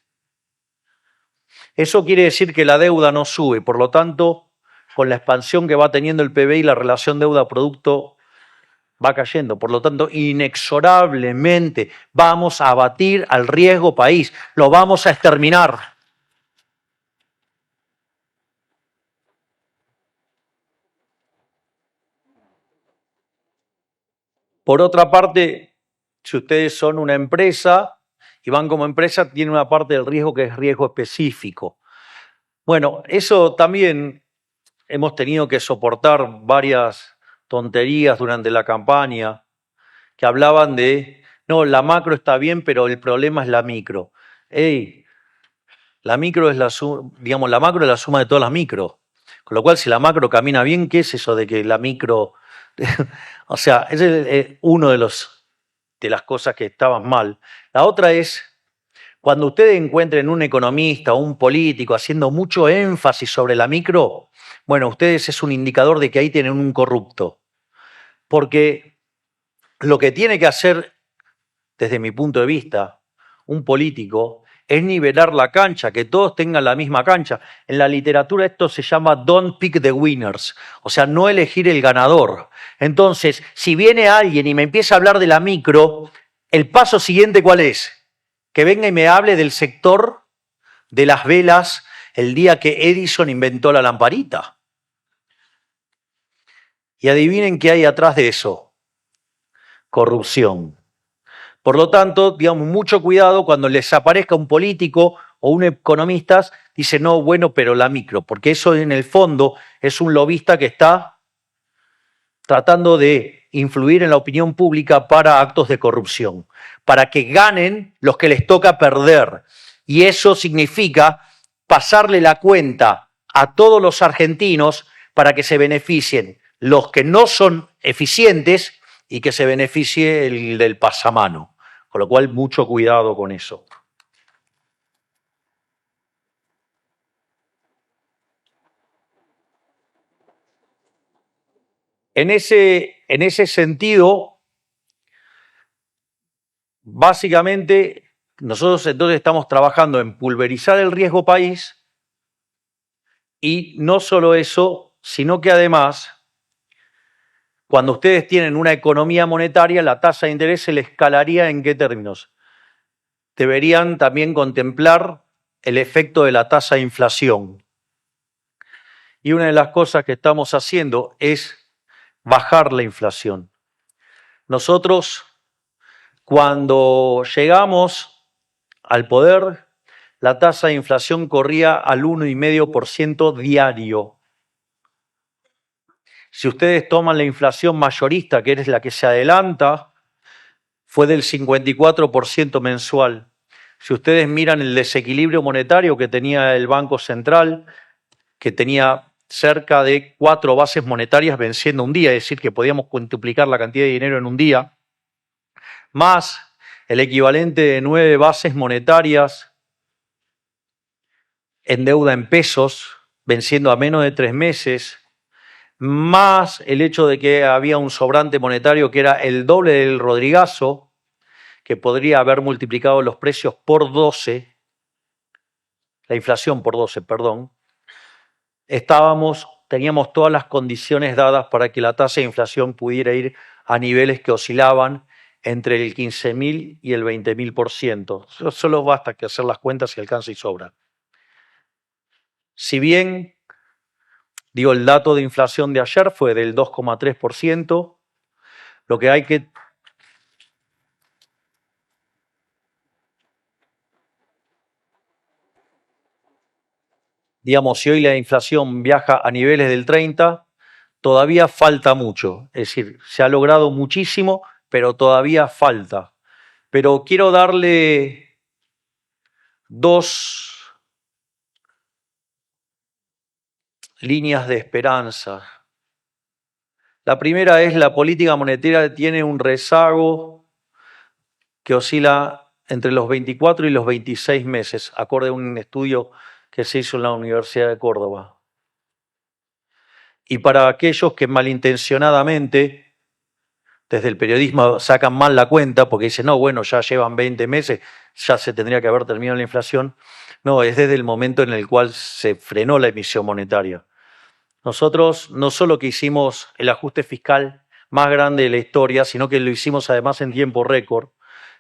Eso quiere decir que la deuda no sube, por lo tanto, con la expansión que va teniendo el PBI, la relación deuda-producto va cayendo. Por lo tanto, inexorablemente vamos a abatir al riesgo país, lo vamos a exterminar. Por otra parte, si ustedes son una empresa y van como empresa, tienen una parte del riesgo que es riesgo específico. Bueno, eso también hemos tenido que soportar varias tonterías durante la campaña que hablaban de, no, la macro está bien, pero el problema es la micro. Ey, la micro es digamos, la macro es la suma de todas las micro. Con lo cual, si la macro camina bien, ¿qué es eso de que la micro... O sea, ese es uno de las cosas que estaban mal. La otra es, cuando ustedes encuentren un economista o un político haciendo mucho énfasis sobre la micro, bueno, ustedes es un indicador de que ahí tienen un corrupto. Porque lo que tiene que hacer, desde mi punto de vista, un político es nivelar la cancha, que todos tengan la misma cancha. En la literatura esto se llama don't pick the winners, o sea, no elegir el ganador. Entonces, si viene alguien y me empieza a hablar de la micro, el paso siguiente, ¿cuál es? Que venga y me hable del sector de las velas el día que Edison inventó la lamparita. Y adivinen qué hay atrás de eso. Corrupción. Por lo tanto, digamos, mucho cuidado cuando les aparezca un político o un economista, dice, no, bueno, pero la micro, porque eso en el fondo es un lobista que está tratando de influir en la opinión pública para actos de corrupción, para que ganen los que les toca perder. Y eso significa pasarle la cuenta a todos los argentinos para que se beneficien los que no son eficientes y que se beneficie el del pasamano. Con lo cual, mucho cuidado con eso. En ese sentido, básicamente, nosotros entonces estamos trabajando en pulverizar el riesgo país y no solo eso, sino que además, cuando ustedes tienen una economía monetaria, la tasa de interés se le escalaría ¿en qué términos? Deberían también contemplar el efecto de la tasa de inflación. Y una de las cosas que estamos haciendo es bajar la inflación. Nosotros, cuando llegamos al poder, la tasa de inflación corría al 1,5% diario. Si ustedes toman la inflación mayorista, que es la que se adelanta, fue del 54% mensual. Si ustedes miran el desequilibrio monetario que tenía el Banco Central, que tenía cerca de 4 bases monetarias venciendo un día, es decir, que podíamos cuantiplicar la cantidad de dinero en un día, más el equivalente de 9 bases monetarias en deuda en pesos, venciendo a menos de 3 meses, más el hecho de que había un sobrante monetario que era el doble del Rodrigazo, que podría haber multiplicado los precios por 12, la inflación por 12, perdón, teníamos todas las condiciones dadas para que la tasa de inflación pudiera ir a niveles que oscilaban entre el 15.000 y el 20.000%. Solo basta que hacer las cuentas y alcanza y sobra. Si bien, digo, el dato de inflación de ayer fue del 2,3%, lo que hay que... digamos, si hoy la inflación viaja a niveles del 30, todavía falta mucho. Es decir, se ha logrado muchísimo, pero todavía falta. Pero quiero darle dos líneas de esperanza. La primera es la política monetaria tiene un rezago que oscila entre los 24 y los 26 meses, acorde a un estudio que se hizo en la Universidad de Córdoba. Y para aquellos que malintencionadamente, desde el periodismo, sacan mal la cuenta porque dicen, no, bueno, ya llevan 20 meses, ya se tendría que haber terminado la inflación. No, es desde el momento en el cual se frenó la emisión monetaria. Nosotros no solo que hicimos el ajuste fiscal más grande de la historia, sino que lo hicimos además en tiempo récord.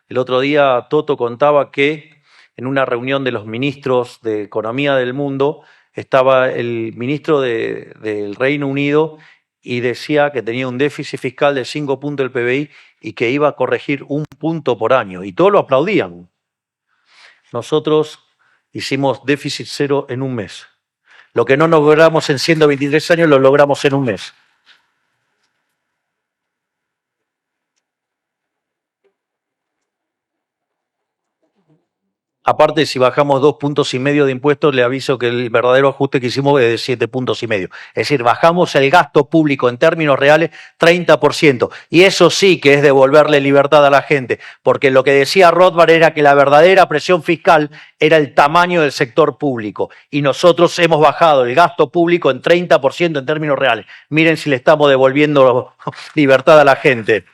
El otro día Toto contaba que en una reunión de los ministros de Economía del mundo estaba el ministro del Reino Unido y decía que tenía un déficit fiscal de 5 puntos del PBI y que iba a corregir 1 punto por año. Y todos lo aplaudían. Nosotros hicimos déficit cero en un mes. Lo que no logramos en 123 años lo logramos en un mes. Aparte, si bajamos 2,5 puntos de impuestos, le aviso que el verdadero ajuste que hicimos es de 7,5 puntos. Es decir, bajamos el gasto público en términos reales 30%. Y eso sí que es devolverle libertad a la gente, porque lo que decía Rothbard era que la verdadera presión fiscal era el tamaño del sector público. Y nosotros hemos bajado el gasto público en 30% en términos reales. Miren si le estamos devolviendo libertad a la gente.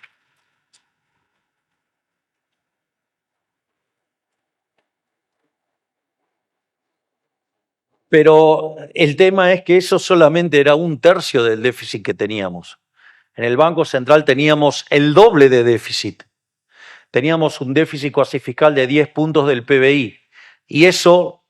Pero el tema es que eso solamente era 1/3 del déficit que teníamos. En el Banco Central teníamos el doble de déficit. Teníamos un déficit cuasi fiscal de 10 puntos del PBI. Y eso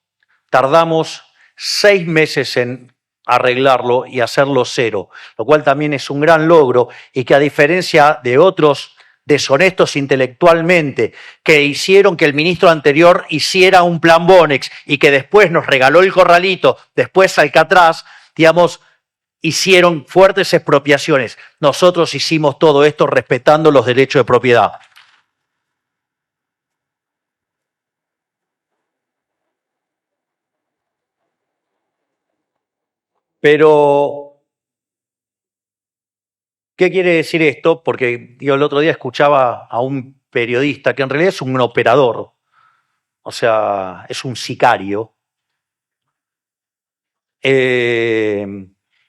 tardamos 6 meses en arreglarlo y hacerlo cero, lo cual también es un gran logro y que a diferencia de otros deshonestos intelectualmente que hicieron que el ministro anterior hiciera un plan Bonex y que después nos regaló el corralito, después Alcatraz, digamos, hicieron fuertes expropiaciones. Nosotros hicimos todo esto respetando los derechos de propiedad. Pero, ¿qué quiere decir esto? Porque yo el otro día escuchaba a un periodista que en realidad es un operador, o sea, es un sicario, eh,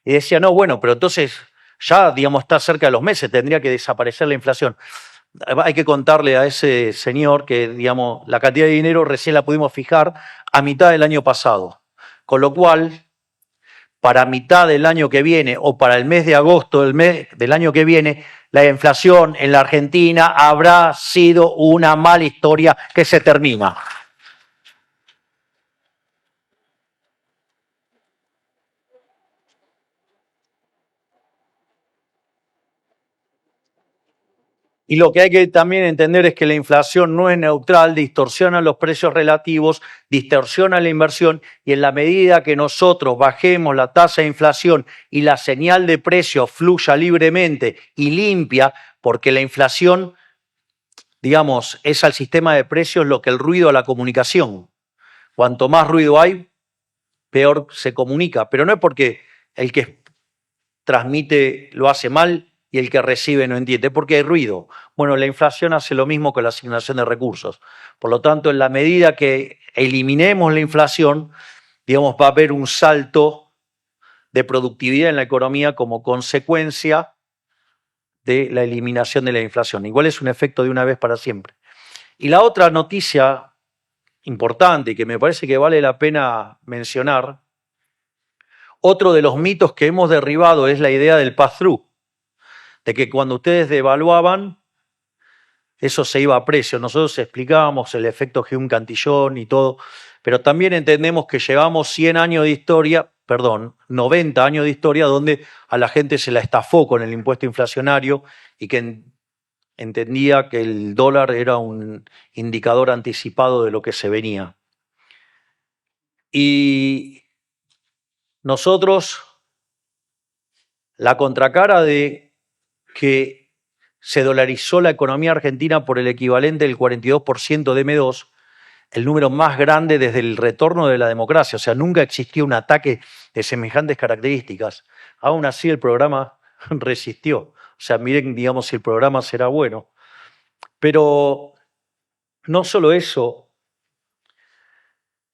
y decía, no, bueno, pero entonces ya, digamos, está cerca de los meses, tendría que desaparecer la inflación. Hay que contarle a ese señor que, digamos, la cantidad de dinero recién la pudimos fijar a mitad del año pasado, con lo cual para mitad del año que viene o para el mes de agosto del año que viene, la inflación en la Argentina habrá sido una mala historia que se termina. Y lo que hay que también entender es que la inflación no es neutral, distorsiona los precios relativos, distorsiona la inversión y en la medida que nosotros bajemos la tasa de inflación y la señal de precio fluya libremente y limpia, porque la inflación, digamos, es al sistema de precios lo que el ruido a la comunicación. Cuanto más ruido hay, peor se comunica, pero no es porque el que transmite lo hace mal y el que recibe no entiende, porque hay ruido. Bueno, la inflación hace lo mismo con la asignación de recursos. Por lo tanto, en la medida que eliminemos la inflación, digamos, va a haber un salto de productividad en la economía como consecuencia de la eliminación de la inflación. Igual es un efecto de una vez para siempre. Y la otra noticia importante y que me parece que vale la pena mencionar, otro de los mitos que hemos derribado es la idea del pass-through, de que cuando ustedes devaluaban, eso se iba a precio. Nosotros explicábamos el efecto Hume-Cantillon y todo, pero también entendemos que llevamos 100 años de historia, perdón, 90 años de historia donde a la gente se la estafó con el impuesto inflacionario y que entendía que el dólar era un indicador anticipado de lo que se venía. Y Nosotros, la contracara de que se dolarizó la economía argentina por el equivalente del 42% de M2, el número más grande desde el retorno de la democracia. O sea, nunca existió un ataque de semejantes características. Aún así, el programa resistió. O sea, miren, digamos, si el programa será bueno. Pero no solo eso,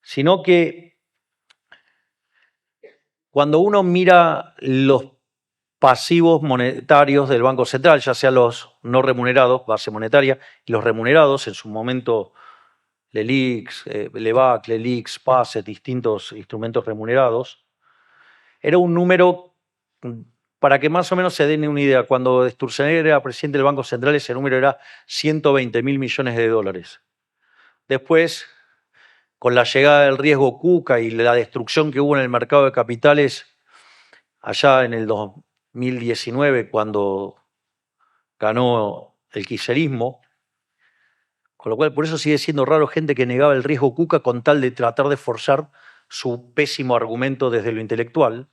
sino que cuando uno mira los pasivos monetarios del Banco Central, ya sea los no remunerados, base monetaria, y los remunerados, en su momento LELIX, LEVAC, LELIX, PASE, distintos instrumentos remunerados, era un número, para que más o menos se den una idea, cuando Sturzenegger era presidente del Banco Central, ese número era 120.000 millones de dólares. Después, con la llegada del riesgo Cuca y la destrucción que hubo en el mercado de capitales allá en el 2019, cuando ganó el kirchnerismo, con lo cual por eso sigue siendo raro gente que negaba el riesgo Cuca con tal de tratar de forzar su pésimo argumento desde lo intelectual.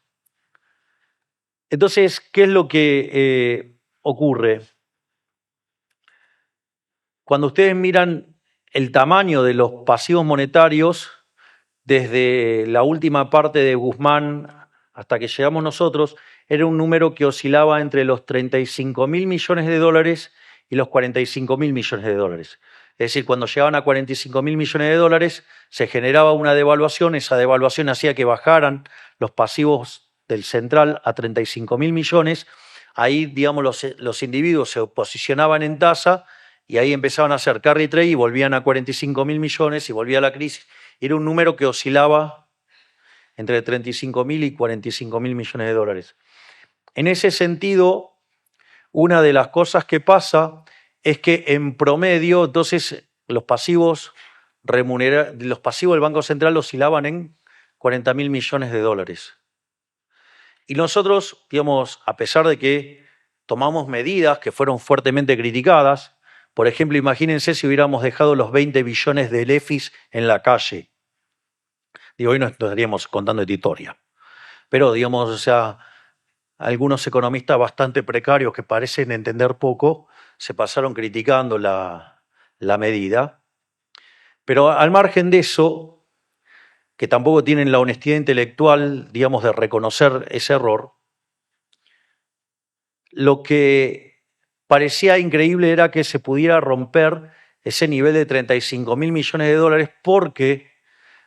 Entonces, ¿qué es lo que ocurre? Cuando ustedes miran el tamaño de los pasivos monetarios, desde la última parte de Guzmán hasta que llegamos nosotros, era un número que oscilaba entre los 35.000 millones de dólares y los 45.000 millones de dólares. Es decir, cuando llegaban a 45.000 millones de dólares, se generaba una devaluación, esa devaluación hacía que bajaran los pasivos del central a 35.000 millones, ahí, digamos, los individuos se posicionaban en tasa y ahí empezaban a hacer carry trade y volvían a 45.000 millones y volvía la crisis. Era un número que oscilaba entre 35.000 y 45.000 millones de dólares. En ese sentido, una de las cosas que pasa es que en promedio, entonces, los pasivos del Banco Central oscilaban en 40.000 millones de dólares. Y nosotros, digamos, a pesar de que tomamos medidas que fueron fuertemente criticadas, por ejemplo, imagínense si hubiéramos dejado los 20 billones del EFIS en la calle. Digo, hoy no estaríamos contando de historia. Pero, digamos, o sea, algunos economistas bastante precarios que parecen entender poco se pasaron criticando la medida. Pero al margen de eso, que tampoco tienen la honestidad intelectual, digamos, de reconocer ese error, lo que parecía increíble era que se pudiera romper ese nivel de 35.000 millones de dólares porque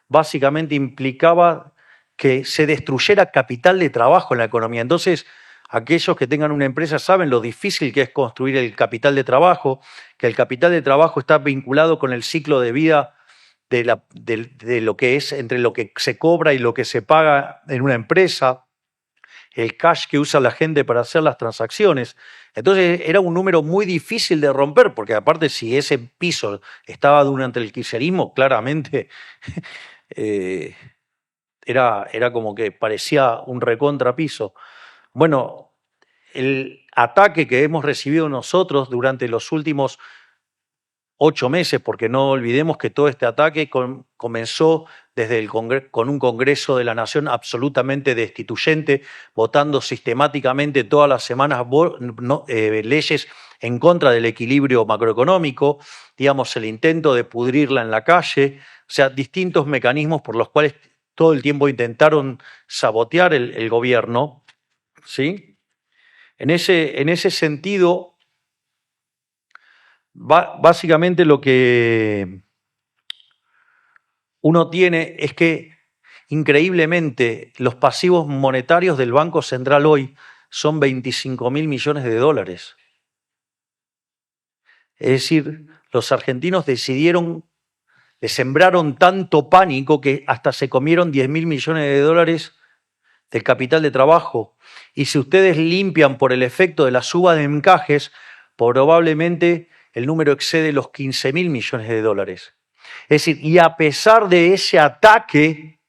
básicamente implicaba que se destruyera capital de trabajo en la economía. Entonces, aquellos que tengan una empresa saben lo difícil que es construir el capital de trabajo, que el capital de trabajo está vinculado con el ciclo de vida de lo que es entre lo que se cobra y lo que se paga en una empresa, el cash que usa la gente para hacer las transacciones. Entonces era un número muy difícil de romper, porque aparte si ese piso estaba durante el kirchnerismo, claramente era como que parecía un recontrapiso. Bueno, el ataque que hemos recibido nosotros durante los últimos 8 meses, porque no olvidemos que todo este ataque comenzó desde con un Congreso de la Nación absolutamente destituyente, votando sistemáticamente todas las semanas leyes en contra del equilibrio macroeconómico, digamos, el intento de pudrirla en la calle, o sea, distintos mecanismos por los cuales todo el tiempo intentaron sabotear el gobierno, ¿sí? En ese sentido, básicamente lo que uno tiene es que, increíblemente, los pasivos monetarios del Banco Central hoy son 25.000 millones de dólares. Es decir, los argentinos le sembraron tanto pánico que hasta se comieron 10.000 millones de dólares del capital de trabajo. Y si ustedes limpian por el efecto de la suba de encajes, probablemente el número excede los 15.000 millones de dólares. Es decir, y a pesar de ese ataque,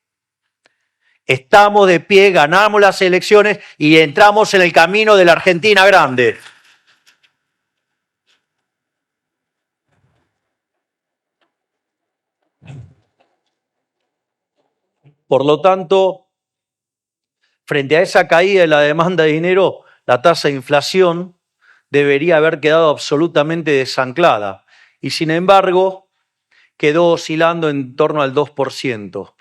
estamos de pie, ganamos las elecciones y entramos en el camino de la Argentina grande. Por lo tanto, frente a esa caída de la demanda de dinero, la tasa de inflación debería haber quedado absolutamente desanclada. Y sin embargo, quedó oscilando en torno al 2%.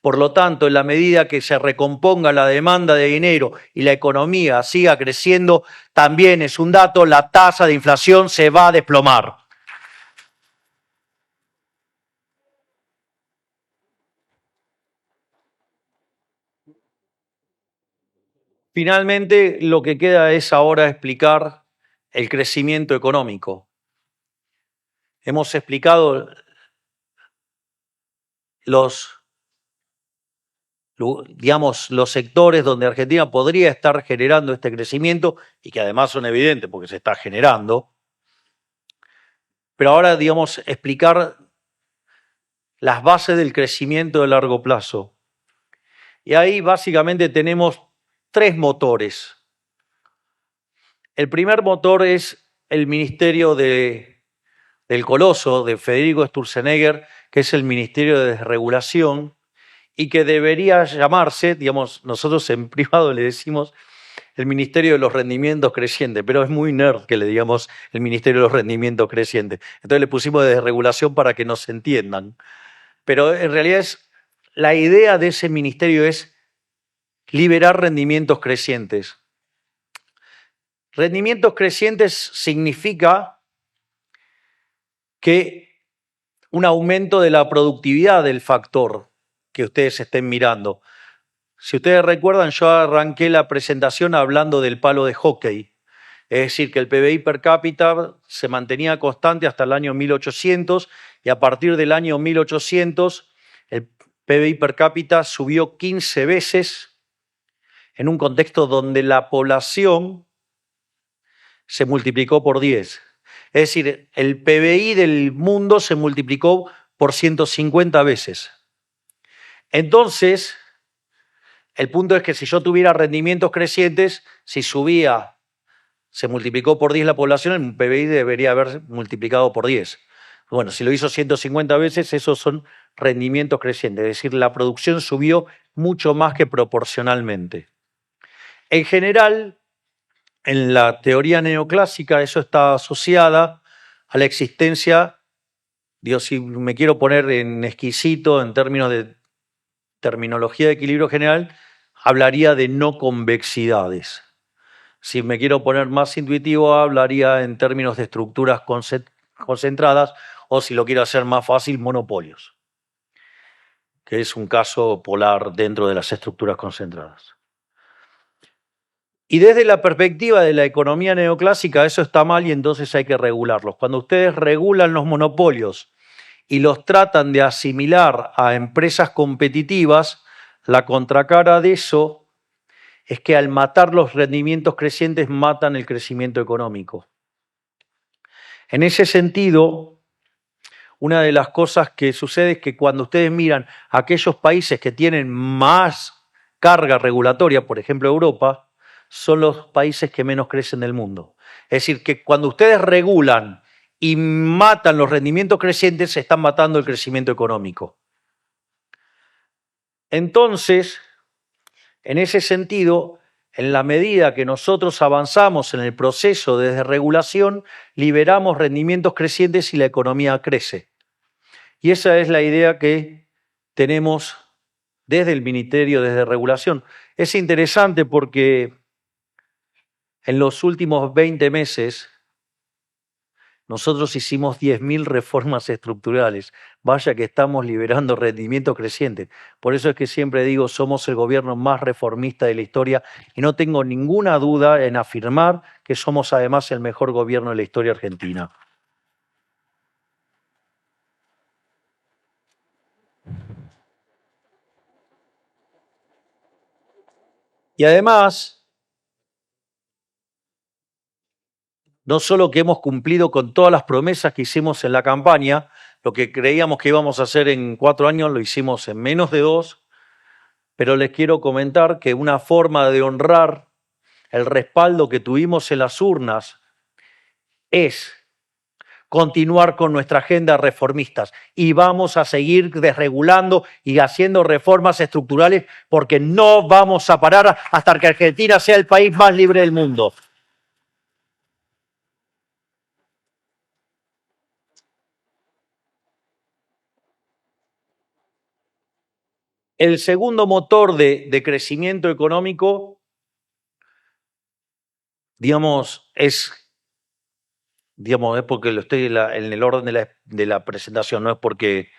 Por lo tanto, en la medida que se recomponga la demanda de dinero y la economía siga creciendo, también es un dato, la tasa de inflación se va a desplomar. Finalmente, lo que queda es ahora explicar el crecimiento económico. Hemos explicado los sectores donde Argentina podría estar generando este crecimiento y que además son evidentes porque se está generando. Pero ahora, explicar las bases del crecimiento de largo plazo. Y ahí básicamente tenemos tres motores. El primer motor es el Ministerio del Coloso, de Federico Sturzenegger, que es el Ministerio de Desregulación, y que debería llamarse, nosotros en privado le decimos el Ministerio de los Rendimientos Crecientes, pero es muy nerd que le digamos el Ministerio de los Rendimientos Crecientes. Entonces le pusimos de desregulación para que nos entiendan. Pero en realidad la idea de ese ministerio es liberar rendimientos crecientes. Rendimientos crecientes significa que un aumento de la productividad del factor que ustedes estén mirando. Si ustedes recuerdan, yo arranqué la presentación hablando del palo de hockey. Es decir, que el PBI per cápita se mantenía constante hasta el año 1800 y a partir del año 1800 el PBI per cápita subió 15 veces en un contexto donde la población se multiplicó por 10. Es decir, el PBI del mundo se multiplicó por 150 veces. Entonces, el punto es que si yo tuviera rendimientos crecientes, si subía, se multiplicó por 10 la población, el PBI debería haber multiplicado por 10. Bueno, si lo hizo 150 veces, esos son rendimientos crecientes, es decir, la producción subió mucho más que proporcionalmente. En general, en la teoría neoclásica, eso está asociada a la existencia, si me quiero poner en exquisito en términos de terminología de equilibrio general, hablaría de no convexidades. Si me quiero poner más intuitivo, hablaría en términos de estructuras concentradas, o si lo quiero hacer más fácil, monopolios, que es un caso polar dentro de las estructuras concentradas. Y desde la perspectiva de la economía neoclásica, eso está mal y entonces hay que regularlos. Cuando ustedes regulan los monopolios y los tratan de asimilar a empresas competitivas, la contracara de eso es que al matar los rendimientos crecientes matan el crecimiento económico. En ese sentido, una de las cosas que sucede es que cuando ustedes miran a aquellos países que tienen más carga regulatoria, por ejemplo Europa, son los países que menos crecen del mundo. Es decir, que cuando ustedes regulan y matan los rendimientos crecientes, se están matando el crecimiento económico. Entonces, en ese sentido, en la medida que nosotros avanzamos en el proceso de desregulación, liberamos rendimientos crecientes y la economía crece. Y esa es la idea que tenemos desde el Ministerio de Desregulación. Es interesante porque en los últimos 20 meses nosotros hicimos 10.000 reformas estructurales. Vaya que estamos liberando rendimiento creciente. Por eso es que siempre digo, somos el gobierno más reformista de la historia y no tengo ninguna duda en afirmar que somos además el mejor gobierno de la historia argentina. Y además, no solo que hemos cumplido con todas las promesas que hicimos en la campaña, lo que creíamos que íbamos a hacer en 4 años lo hicimos en menos de 2, pero les quiero comentar que una forma de honrar el respaldo que tuvimos en las urnas es continuar con nuestra agenda reformistas y vamos a seguir desregulando y haciendo reformas estructurales porque no vamos a parar hasta que Argentina sea el país más libre del mundo. El segundo motor de crecimiento económico, digamos, es porque lo estoy en el orden de la presentación, no es porque,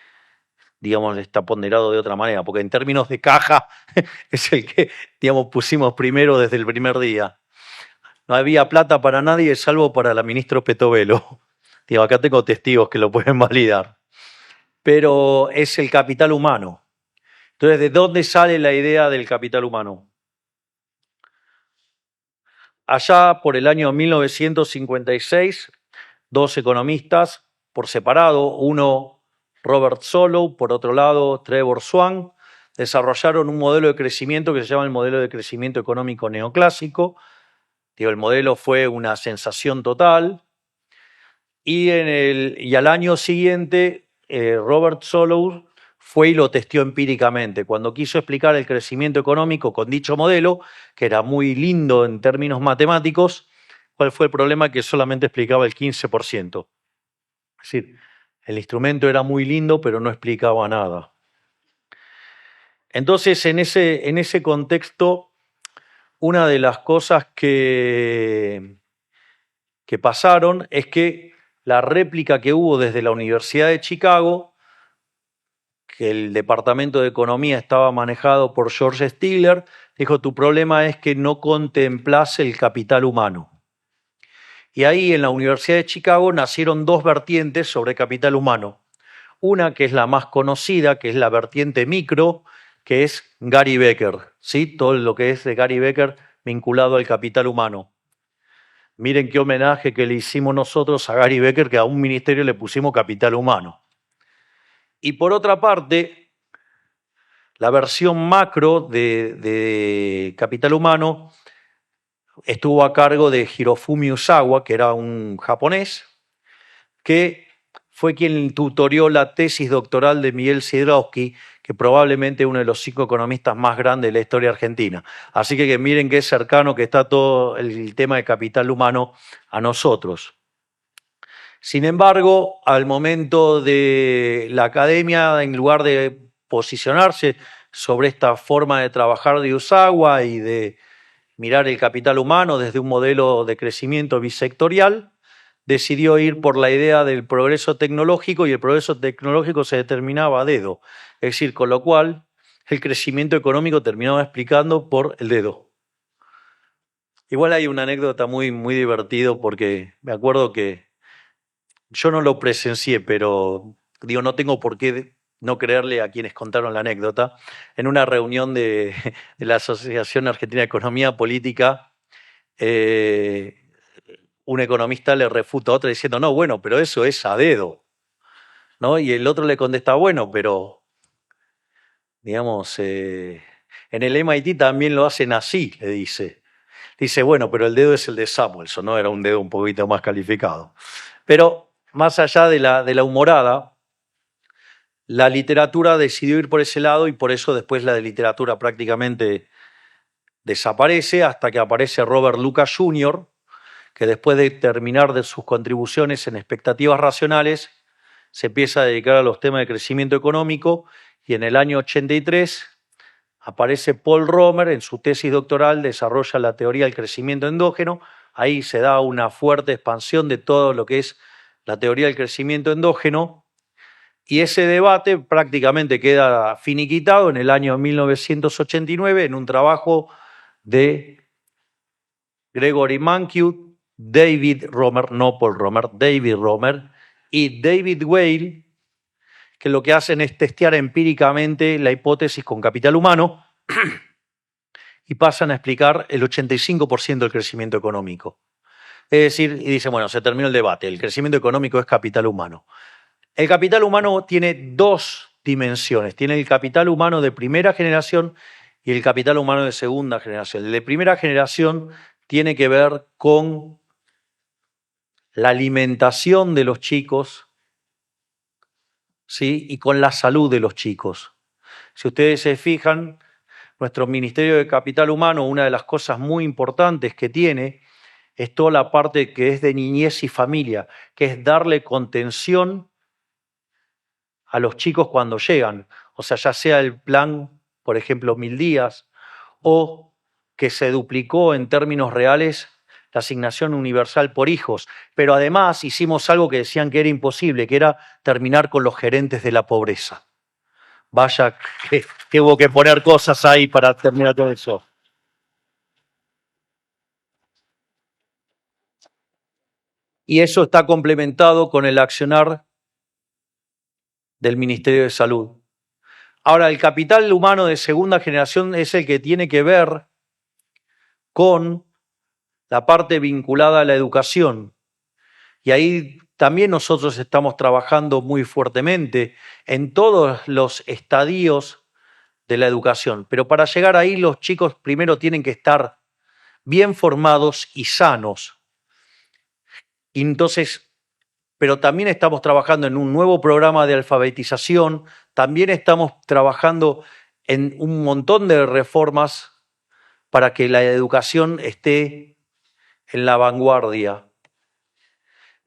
digamos, está ponderado de otra manera, porque en términos de caja es el que, digamos, pusimos primero desde el primer día. No había plata para nadie salvo para la ministra Petovelo. Digo, acá tengo testigos que lo pueden validar. Pero es el capital humano. Entonces, ¿de dónde sale la idea del capital humano? Allá por el año 1956, dos economistas por separado, uno Robert Solow, por otro lado Trevor Swan, desarrollaron un modelo de crecimiento que se llama el modelo de crecimiento económico neoclásico. Digo, el modelo fue una sensación total y al año siguiente Robert Solow fue y lo testeó empíricamente. Cuando quiso explicar el crecimiento económico con dicho modelo, que era muy lindo en términos matemáticos, ¿cuál fue el problema? Que solamente explicaba el 15%. Es decir, el instrumento era muy lindo, pero no explicaba nada. Entonces, en ese contexto, una de las cosas que pasaron es que la réplica que hubo desde la Universidad de Chicago, que el Departamento de Economía estaba manejado por George Stigler, dijo, tu problema es que no contemplas el capital humano. Y ahí en la Universidad de Chicago nacieron dos vertientes sobre capital humano. Una que es la más conocida, que es la vertiente micro, que es Gary Becker, ¿sí? Todo lo que es de Gary Becker vinculado al capital humano. Miren qué homenaje que le hicimos nosotros a Gary Becker, que a un ministerio le pusimos capital humano. Y por otra parte, la versión macro de capital humano estuvo a cargo de Hirofumi Usawa, que era un japonés, que fue quien tutorió la tesis doctoral de Miguel Sidrowski, que probablemente es uno de los 5 economistas más grandes de la historia argentina. Así que miren qué cercano que está todo el tema de capital humano a nosotros. Sin embargo, al momento de la academia, en lugar de posicionarse sobre esta forma de trabajar de Usawa y de mirar el capital humano desde un modelo de crecimiento bisectorial, decidió ir por la idea del progreso tecnológico y el progreso tecnológico se determinaba a dedo. Es decir, con lo cual el crecimiento económico terminaba explicando por el dedo. Igual hay una anécdota muy, muy divertida porque me acuerdo que yo no lo presencié, pero digo, no tengo por qué no creerle a quienes contaron la anécdota. En una reunión de la Asociación Argentina de Economía Política, un economista le refuta a otro diciendo, no, bueno, pero eso es a dedo, ¿no? Y el otro le contesta, bueno, pero, digamos, en el MIT también lo hacen así, le dice. Dice, bueno, pero el dedo es el de Samuelson, ¿no? Era un dedo un poquito más calificado. Pero más allá de la humorada, la literatura decidió ir por ese lado y por eso después la de literatura prácticamente desaparece hasta que aparece Robert Lucas Jr., que después de terminar de sus contribuciones en expectativas racionales, se empieza a dedicar a los temas de crecimiento económico y en el año 83 aparece Paul Romer, en su tesis doctoral desarrolla la teoría del crecimiento endógeno, ahí se da una fuerte expansión de todo lo que es la teoría del crecimiento endógeno y ese debate prácticamente queda finiquitado en el año 1989 en un trabajo de Gregory Mankiw, David Romer, no Paul Romer, David Romer y David Weil, que lo que hacen es testear empíricamente la hipótesis con capital humano y pasan a explicar el 85% del crecimiento económico. Es decir, y dicen, bueno, se terminó el debate, el crecimiento económico es capital humano. El capital humano tiene dos dimensiones, tiene el capital humano de primera generación y el capital humano de segunda generación. El de primera generación tiene que ver con la alimentación de los chicos, ¿sí? Y con la salud de los chicos. Si ustedes se fijan, nuestro Ministerio de Capital Humano, una de las cosas muy importantes que tiene es toda la parte que es de niñez y familia, que es darle contención a los chicos cuando llegan. O sea, ya sea el plan, por ejemplo, 1000 días, o que se duplicó en términos reales la asignación universal por hijos. Pero además hicimos algo que decían que era imposible, que era terminar con los gerentes de la pobreza. Vaya que hubo que poner cosas ahí para terminar todo eso. Y eso está complementado con el accionar del Ministerio de Salud. Ahora, el capital humano de segunda generación es el que tiene que ver con la parte vinculada a la educación. Y ahí también nosotros estamos trabajando muy fuertemente en todos los estadios de la educación. Pero para llegar ahí los chicos primero tienen que estar bien formados y sanos. Y entonces, pero también estamos trabajando en un nuevo programa de alfabetización, también estamos trabajando en un montón de reformas para que la educación esté en la vanguardia.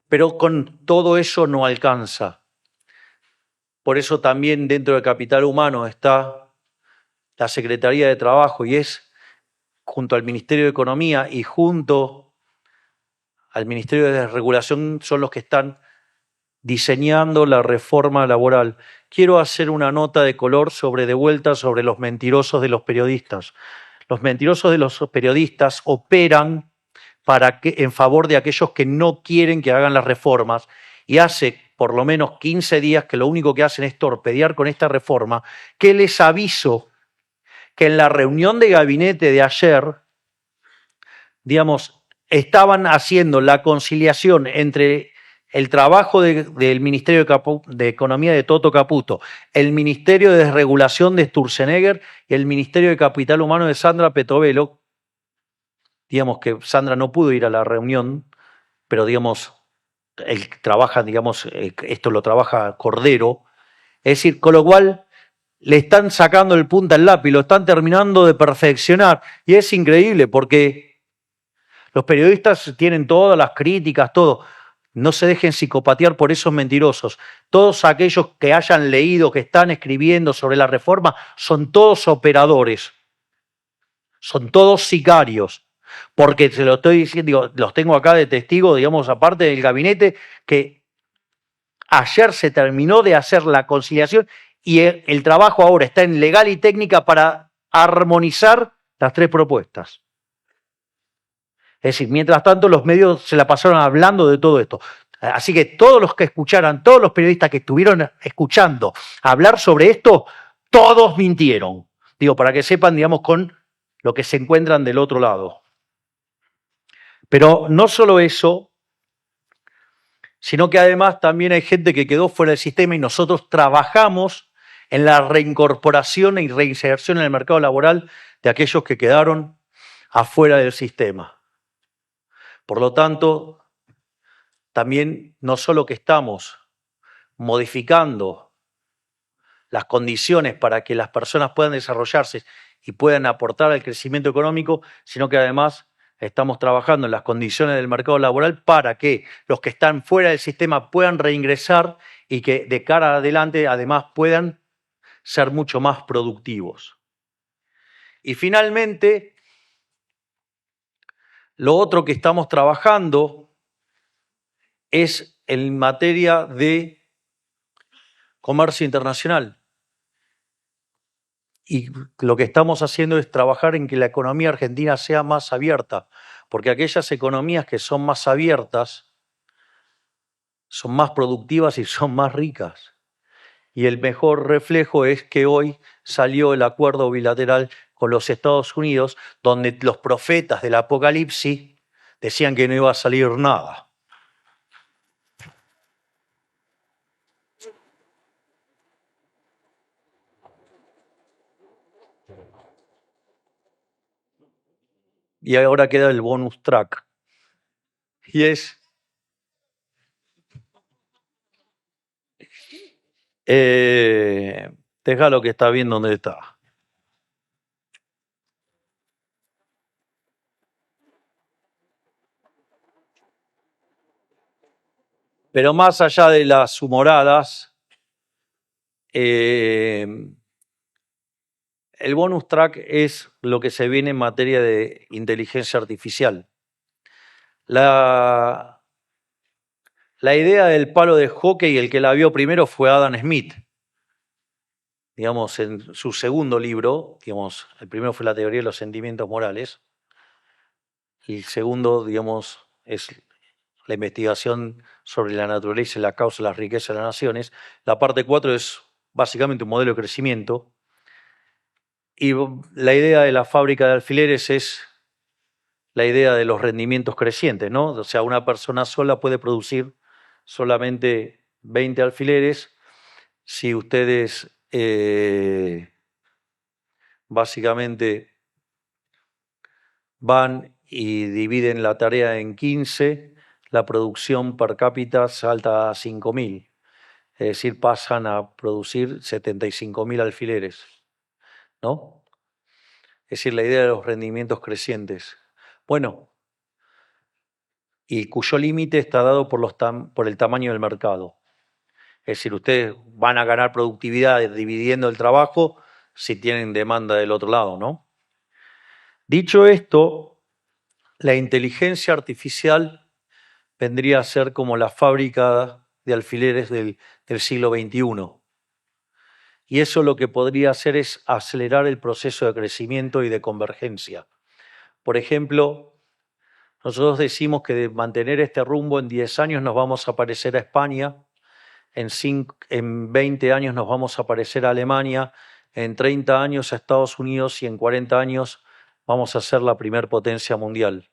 Pero con todo eso no alcanza. Por eso también dentro del capital humano está la Secretaría de Trabajo y es junto al Ministerio de Economía y junto al Ministerio de Regulación son los que están diseñando la reforma laboral. Quiero hacer una nota de color de vuelta sobre los mentirosos de los periodistas. Los mentirosos de los periodistas operan en favor de aquellos que no quieren que hagan las reformas y hace por lo menos 15 días que lo único que hacen es torpedear con esta reforma, que les aviso que en la reunión de gabinete de ayer, digamos, estaban haciendo la conciliación entre el trabajo del Ministerio de Economía de Toto Caputo, el Ministerio de Desregulación de Sturzenegger y el Ministerio de Capital Humano de Sandra Petovelo. Digamos que Sandra no pudo ir a la reunión, pero digamos, él trabaja, digamos, esto lo trabaja Cordero. Es decir, con lo cual le están sacando el punta al lápiz, lo están terminando de perfeccionar. Y es increíble porque los periodistas tienen todas las críticas, todo. No se dejen psicopatear por esos mentirosos. Todos aquellos que hayan leído, que están escribiendo sobre la reforma, son todos operadores. Son todos sicarios. Porque se lo estoy diciendo, digo, los tengo acá de testigo, digamos, aparte del gabinete, que ayer se terminó de hacer la conciliación y el trabajo ahora está en legal y técnica para armonizar las 3 propuestas. Es decir, mientras tanto los medios se la pasaron hablando de todo esto. Así que todos los que escucharan, todos los periodistas que estuvieron escuchando hablar sobre esto, todos mintieron. Digo, para que sepan, digamos, con lo que se encuentran del otro lado. Pero no solo eso, sino que además también hay gente que quedó fuera del sistema y nosotros trabajamos en la reincorporación y reinserción en el mercado laboral de aquellos que quedaron afuera del sistema. Por lo tanto, también no solo que estamos modificando las condiciones para que las personas puedan desarrollarse y puedan aportar al crecimiento económico, sino que además estamos trabajando en las condiciones del mercado laboral para que los que están fuera del sistema puedan reingresar y que de cara adelante además puedan ser mucho más productivos. Y finalmente, lo otro que estamos trabajando es en materia de comercio internacional. Y lo que estamos haciendo es trabajar en que la economía argentina sea más abierta, porque aquellas economías que son más abiertas son más productivas y son más ricas. Y el mejor reflejo es que hoy salió el acuerdo bilateral con los Estados Unidos, donde los profetas del Apocalipsis decían que no iba a salir nada. Y ahora queda el bonus track. Y es Déjalo que está bien donde está. Pero más allá de las humoradas, el bonus track es lo que se viene en materia de inteligencia artificial. La idea del palo de hockey, el que la vio primero fue Adam Smith. Digamos, en su segundo libro, digamos, el primero fue la teoría de los sentimientos morales, y el segundo, digamos, es la investigación sobre la naturaleza y la causa de las riquezas de las naciones. La parte 4 es básicamente un modelo de crecimiento. Y la idea de la fábrica de alfileres es la idea de los rendimientos crecientes, ¿no? O sea, una persona sola puede producir solamente 20 alfileres. Si ustedes básicamente van y dividen la tarea en 15, la producción per cápita salta a 5.000. Es decir, pasan a producir 75.000 alfileres, ¿no? Es decir, la idea de los rendimientos crecientes. Bueno, y cuyo límite está dado por el tamaño del mercado. Es decir, ustedes van a ganar productividad dividiendo el trabajo si tienen demanda del otro lado, ¿no? Dicho esto, la inteligencia artificial vendría a ser como la fábrica de alfileres del siglo XXI. Y eso lo que podría hacer es acelerar el proceso de crecimiento y de convergencia. Por ejemplo, nosotros decimos que de mantener este rumbo en 10 años nos vamos a parecer a España, en 20 años nos vamos a parecer a Alemania, en 30 años a Estados Unidos y en 40 años vamos a ser la primer potencia mundial.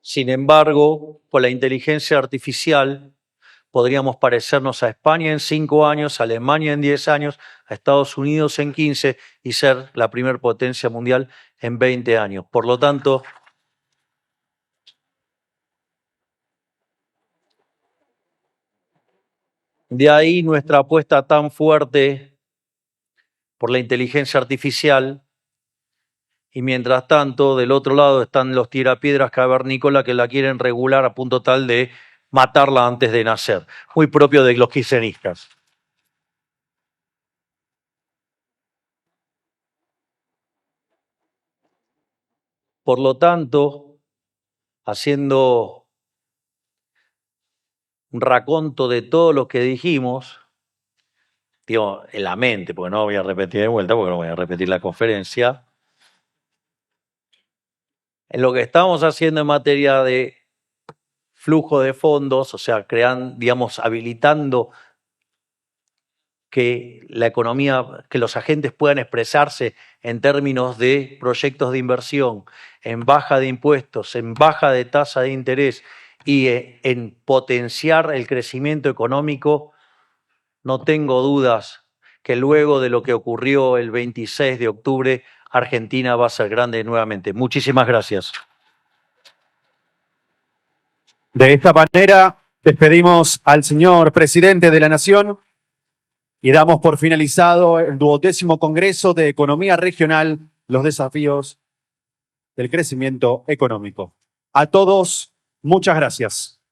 Sin embargo, con la inteligencia artificial podríamos parecernos a España en 5 años, a Alemania en 10 años, a Estados Unidos en 15 y ser la primer potencia mundial en 20 años. Por lo tanto, de ahí nuestra apuesta tan fuerte por la inteligencia artificial. Y mientras tanto, del otro lado están los tirapiedras cavernícolas que la quieren regular a punto tal de matarla antes de nacer. Muy propio de los kirchneristas. Por lo tanto, haciendo un raconto de todo lo que dijimos, digo, en la mente, porque no voy a repetir de vuelta, porque no voy a repetir la conferencia, en lo que estamos haciendo en materia de flujo de fondos, o sea, creando, digamos, habilitando que la economía, que los agentes puedan expresarse en términos de proyectos de inversión, en baja de impuestos, en baja de tasa de interés y en potenciar el crecimiento económico, no tengo dudas que luego de lo que ocurrió el 26 de octubre, Argentina va a ser grande nuevamente. Muchísimas gracias. De esta manera, despedimos al señor presidente de la Nación y damos por finalizado el 20º Congreso de Economía Regional, los desafíos del crecimiento económico. A todos, muchas gracias.